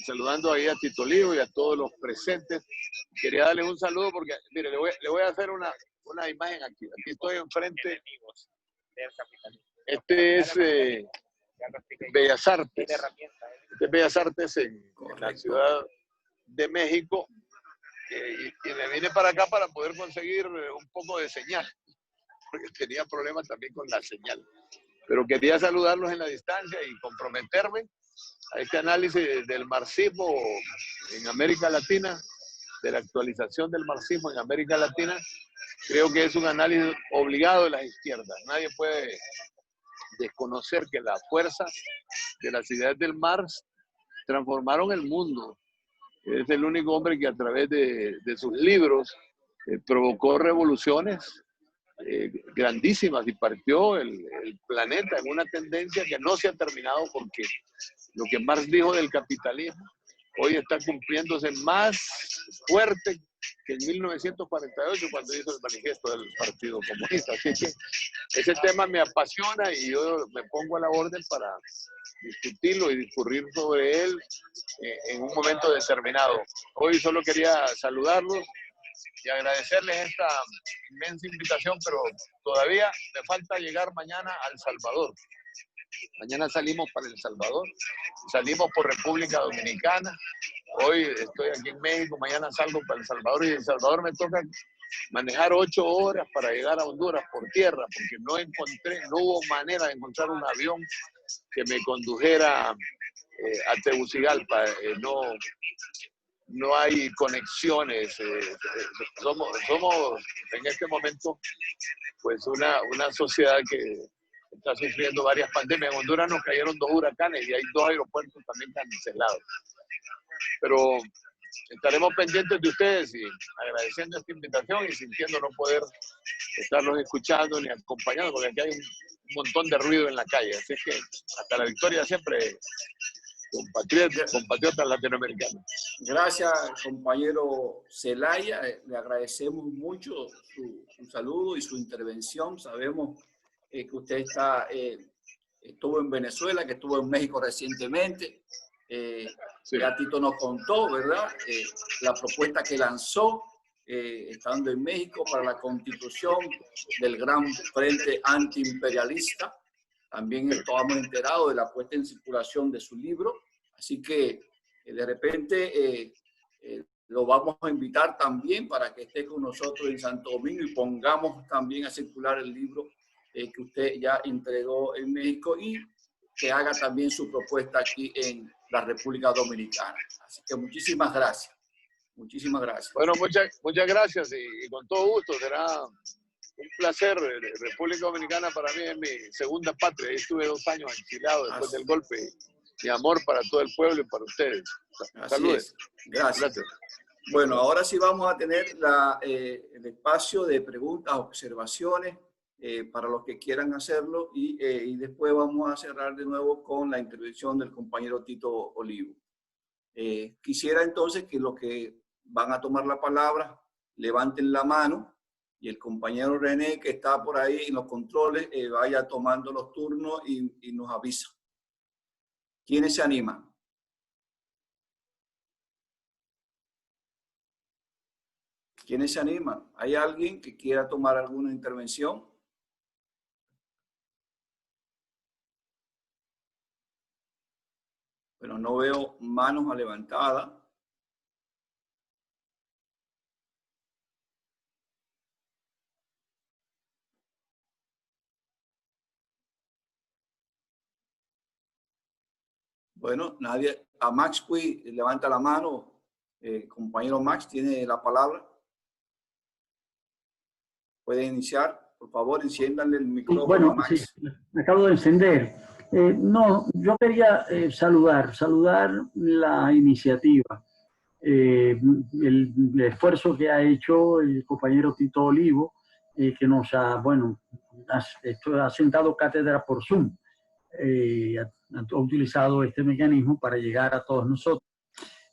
saludando ahí a Tito Lío y a todos los presentes. Quería darles un saludo porque, mire, le voy a hacer una imagen aquí. Aquí estoy enfrente. Este es Bellas Artes. Este es Bellas Artes en la Ciudad de México. Y me vine para acá para poder conseguir un poco de señal, porque tenía problemas también con la señal. Pero quería saludarlos en la distancia y comprometerme a este análisis del marxismo en América Latina, de la actualización del marxismo en América Latina. Creo que es un análisis obligado de las izquierdas. Nadie puede desconocer que las fuerzas de las ideas del Marx transformaron el mundo. Es el único hombre que a través de sus libros provocó revoluciones grandísimas y partió el planeta en una tendencia que no se ha terminado porque lo que Marx dijo del capitalismo hoy está cumpliéndose más fuerte que en 1948 cuando hizo el manifiesto del Partido Comunista. Así que ese tema me apasiona y yo me pongo a la orden para discutirlo y discurrir sobre él en un momento determinado. Hoy solo quería saludarlos y agradecerles esta inmensa invitación, pero todavía me falta llegar mañana a El Salvador. Mañana salimos para El Salvador, salimos por República Dominicana. Hoy estoy aquí en México, mañana salgo para El Salvador y en El Salvador me toca manejar 8 horas para llegar a Honduras por tierra, porque no hubo manera de encontrar un avión que me condujera a Tegucigalpa. No hay conexiones. Somos en este momento pues una sociedad que está sufriendo varias pandemias. En Honduras nos cayeron 2 huracanes y hay 2 aeropuertos también cancelados. Pero estaremos pendientes de ustedes y agradeciendo esta invitación y sintiendo no poder estarlos escuchando ni acompañando, porque aquí hay un montón de ruido en la calle. Así que hasta la victoria siempre, compatriotas latinoamericanos. Gracias, compañero Zelaya. Le agradecemos mucho su saludo y su intervención. Sabemos que usted estuvo en Venezuela, que estuvo en México recientemente. Sí. Ya Tito nos contó, ¿verdad? La propuesta que lanzó estando en México para la constitución del Gran Frente Antiimperialista. También estábamos enterados de la puesta en circulación de su libro. Así que de repente lo vamos a invitar también para que esté con nosotros en Santo Domingo y pongamos también a circular el libro que usted ya entregó en México y que haga también su propuesta aquí en la República Dominicana. Así que muchísimas gracias. Muchísimas gracias. Bueno, muchas gracias y con todo gusto. Será un placer. República Dominicana para mí es mi segunda patria. Ahí estuve 2 años exiliado después del golpe. Mi amor para todo el pueblo y para ustedes. Saludos. Gracias. Bueno, ahora sí vamos a tener el espacio de preguntas, observaciones para los que quieran hacerlo y después vamos a cerrar de nuevo con la intervención del compañero Tito Olivo. Quisiera entonces que los que van a tomar la palabra levanten la mano y el compañero René, que está por ahí en los controles, vaya tomando los turnos y nos avisa. ¿Quiénes se animan? ¿Quiénes se animan? ¿Hay alguien que quiera tomar alguna intervención? Bueno, no veo manos levantadas. Bueno, nadie. A Max Cui levanta la mano. Compañero Max, tiene la palabra. Puede iniciar. Por favor, enciéndanle el micrófono bueno, a Max. Sí, me acabo de encender. No, yo quería saludar la iniciativa, el esfuerzo que ha hecho el compañero Tito Olivo, que nos ha, bueno, ha sentado cátedra por Zoom, ha utilizado este mecanismo para llegar a todos nosotros.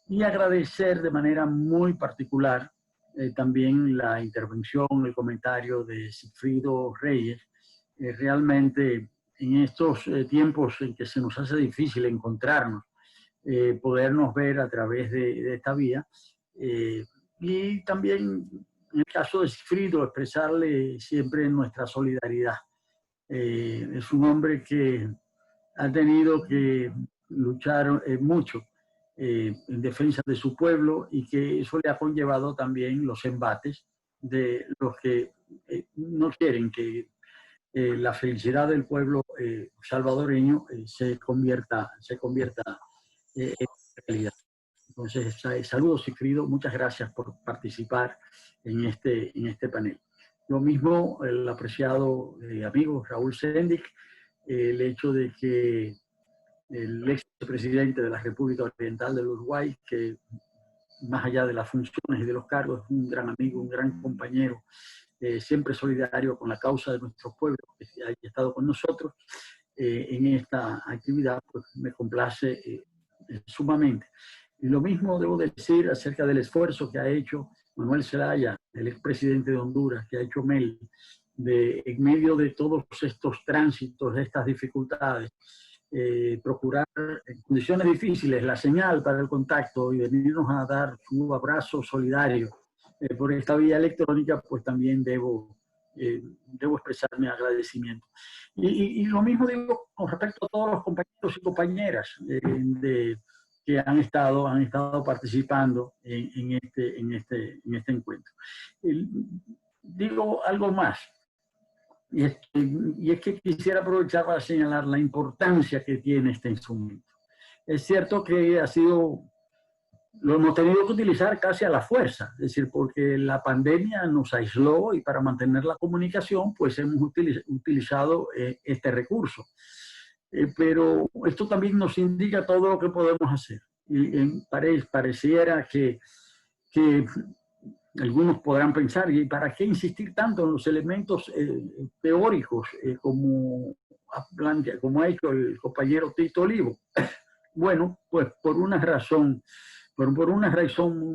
Y agradecer de manera muy particular también la intervención, el comentario de Sigfrido Reyes. Realmente en estos tiempos en que se nos hace difícil encontrarnos, podernos ver a través de esta vía. Y también en el caso de Sigfrido, expresarle siempre nuestra solidaridad. Es un hombre que ha tenido que luchar mucho en defensa de su pueblo y que eso le ha conllevado también los embates de los que no quieren que la felicidad del pueblo salvadoreño se convierta en realidad. Entonces, saludos, Sigfrido, muchas gracias por participar en este panel. Lo mismo el apreciado amigo Raúl Sendic, el hecho de que el expresidente de la República Oriental del Uruguay, que más allá de las funciones y de los cargos, es un gran amigo, un gran compañero, siempre solidario con la causa de nuestro pueblo, que haya estado con nosotros en esta actividad, pues me complace sumamente. Y lo mismo debo decir acerca del esfuerzo que ha hecho Manuel Zelaya, el expresidente de Honduras, que ha hecho MEL, en medio de todos estos tránsitos, de estas dificultades, procurar en condiciones difíciles la señal para el contacto y venirnos a dar su abrazo solidario por esta vía electrónica, pues también debo expresar mi agradecimiento. Y lo mismo digo con respecto a todos los compañeros y compañeras que han estado participando en este encuentro. Digo algo más. Y es que quisiera aprovechar para señalar la importancia que tiene este instrumento. Es cierto que lo hemos tenido que utilizar casi a la fuerza, es decir, porque la pandemia nos aisló y para mantener la comunicación, pues hemos utilizado este recurso. Pero esto también nos indica todo lo que podemos hacer. Y pareciera que algunos podrán pensar, ¿y para qué insistir tanto en los elementos teóricos como ha hecho el compañero Tito Olivo? Bueno, pues por una razón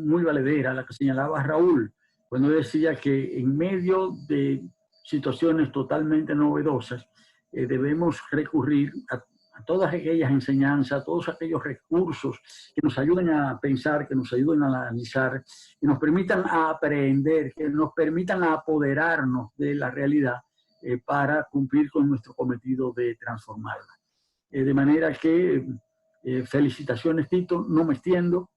muy valedera, la que señalaba Raúl, cuando decía que en medio de situaciones totalmente novedosas, debemos recurrir a todas aquellas enseñanzas, a todos aquellos recursos que nos ayuden a pensar, que nos ayuden a analizar, que nos permitan aprender, que nos permitan apoderarnos de la realidad para cumplir con nuestro cometido de transformarla. De manera que felicitaciones, Tito, no me extiendo.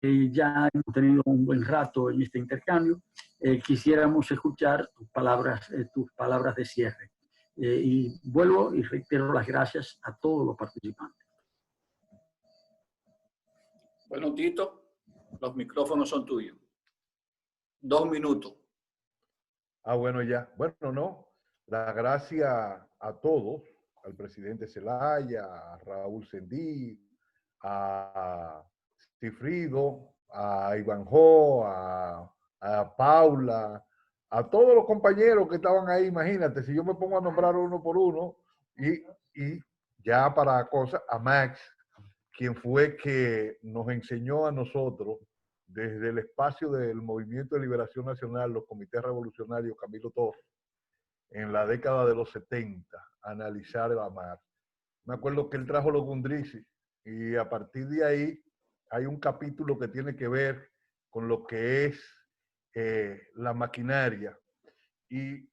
Ya hemos tenido un buen rato en este intercambio. Quisiéramos escuchar tus palabras de cierre. Y vuelvo y reitero las gracias a todos los participantes. Bueno, Tito, los micrófonos son tuyos. 2 minutos. Bueno, ya. Bueno, no. La gracia a todos, al presidente Zelaya, a Raúl Sendí, a Sigfrido, a Ivanjo, a Paula, a todos los compañeros que estaban ahí. Imagínate, si yo me pongo a nombrar uno por uno, y ya para cosas, a Max, quien fue que nos enseñó a nosotros desde el espacio del Movimiento de Liberación Nacional, los comités revolucionarios Camilo Torres, en la década de los 70, a analizar la mar. Me acuerdo que él trajo los Gundrisi, y a partir de ahí hay un capítulo que tiene que ver con lo que es la maquinaria. Y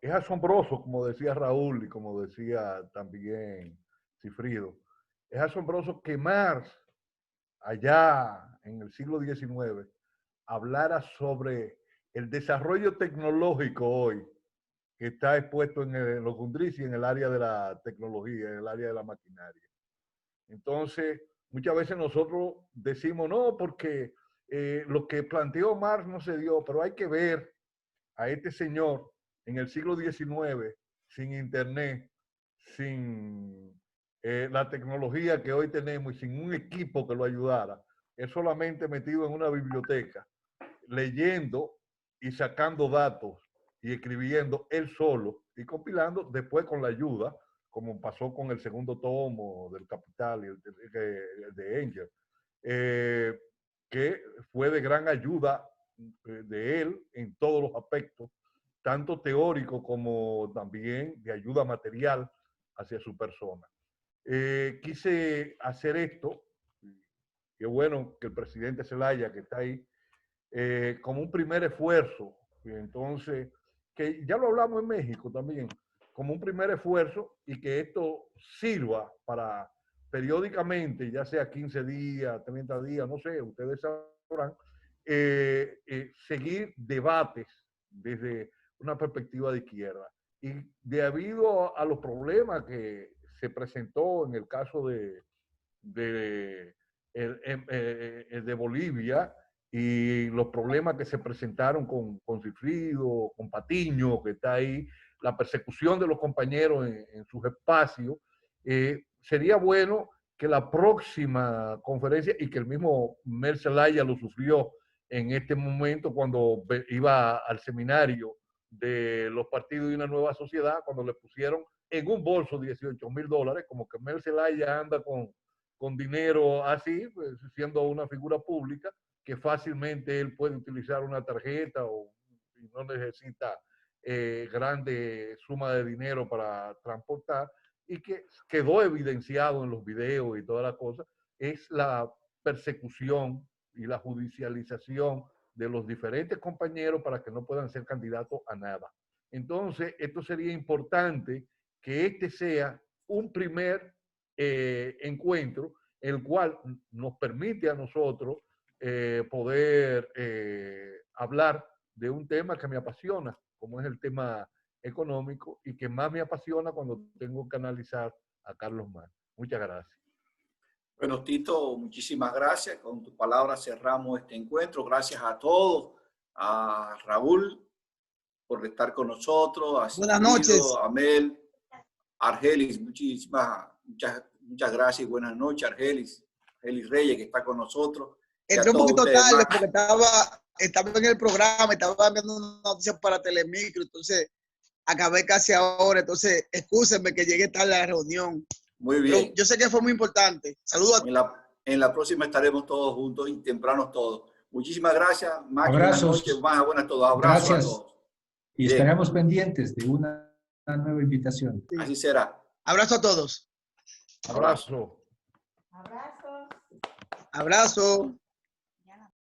es asombroso, como decía Raúl y como decía también Cifrido, es asombroso que Marx, allá en el siglo XIX, hablara sobre el desarrollo tecnológico hoy que está expuesto en los Gundrisi, en el área de la tecnología, en el área de la maquinaria. Entonces, muchas veces nosotros decimos, no, porque lo que planteó Marx no se dio, pero hay que ver a este señor en el siglo XIX, sin internet, sin la tecnología que hoy tenemos y sin un equipo que lo ayudara, es solamente metido en una biblioteca, leyendo y sacando datos y escribiendo él solo y compilando después con la ayuda, como pasó con el segundo tomo del Capital y el de Engels, que fue de gran ayuda de él en todos los aspectos, tanto teórico como también de ayuda material hacia su persona. Quise hacer esto, qué bueno que el presidente Zelaya, que está ahí, como un primer esfuerzo, y entonces, que ya lo hablamos en México también, como un primer esfuerzo, y que esto sirva para periódicamente, ya sea 15 días, 30 días, no sé, ustedes sabrán, seguir debates desde una perspectiva de izquierda. Y debido a los problemas que se presentó en el caso de Bolivia, y los problemas que se presentaron con Cifrido, con Patiño, que está ahí, la persecución de los compañeros en sus espacios, sería bueno que la próxima conferencia, y que el mismo Mel Zelaya lo sufrió en este momento cuando iba al seminario de los partidos de una nueva sociedad, cuando le pusieron en un bolso $18,000, como que Mel Zelaya anda con dinero así, pues, siendo una figura pública, que fácilmente él puede utilizar una tarjeta y no necesita grande suma de dinero para transportar, y que quedó evidenciado en los videos y toda la cosa, es la persecución y la judicialización de los diferentes compañeros para que no puedan ser candidatos a nada. Entonces, esto sería importante que este sea un primer encuentro, el cual nos permite a nosotros poder hablar de un tema que me apasiona, como es el tema económico, y que más me apasiona cuando tengo que analizar a Carlos Marx. Muchas gracias. Bueno, Tito, muchísimas gracias. Con tus palabras cerramos este encuentro. Gracias a todos, a Raúl por estar con nosotros, a Buenas Cifrido, noches. a Mel, a Argelis, muchas gracias y buenas noches, Argelis Reyes, que está con nosotros. Entré un poquito tarde porque estaba en el programa, estaba viendo una noticia para Telemicro, entonces acabé casi ahora, entonces excúsenme que llegué tarde a la reunión. Muy bien. Pero yo sé que fue muy importante. Saludos a todos. En la próxima estaremos todos juntos y tempranos todos. Muchísimas gracias, Max. Abrazos. Buenas noches, buenas a todos. Abrazos gracias. A todos. Y bien, estaremos pendientes de una nueva invitación. Sí. Así será. Abrazo a todos. Abrazo. Abrazo.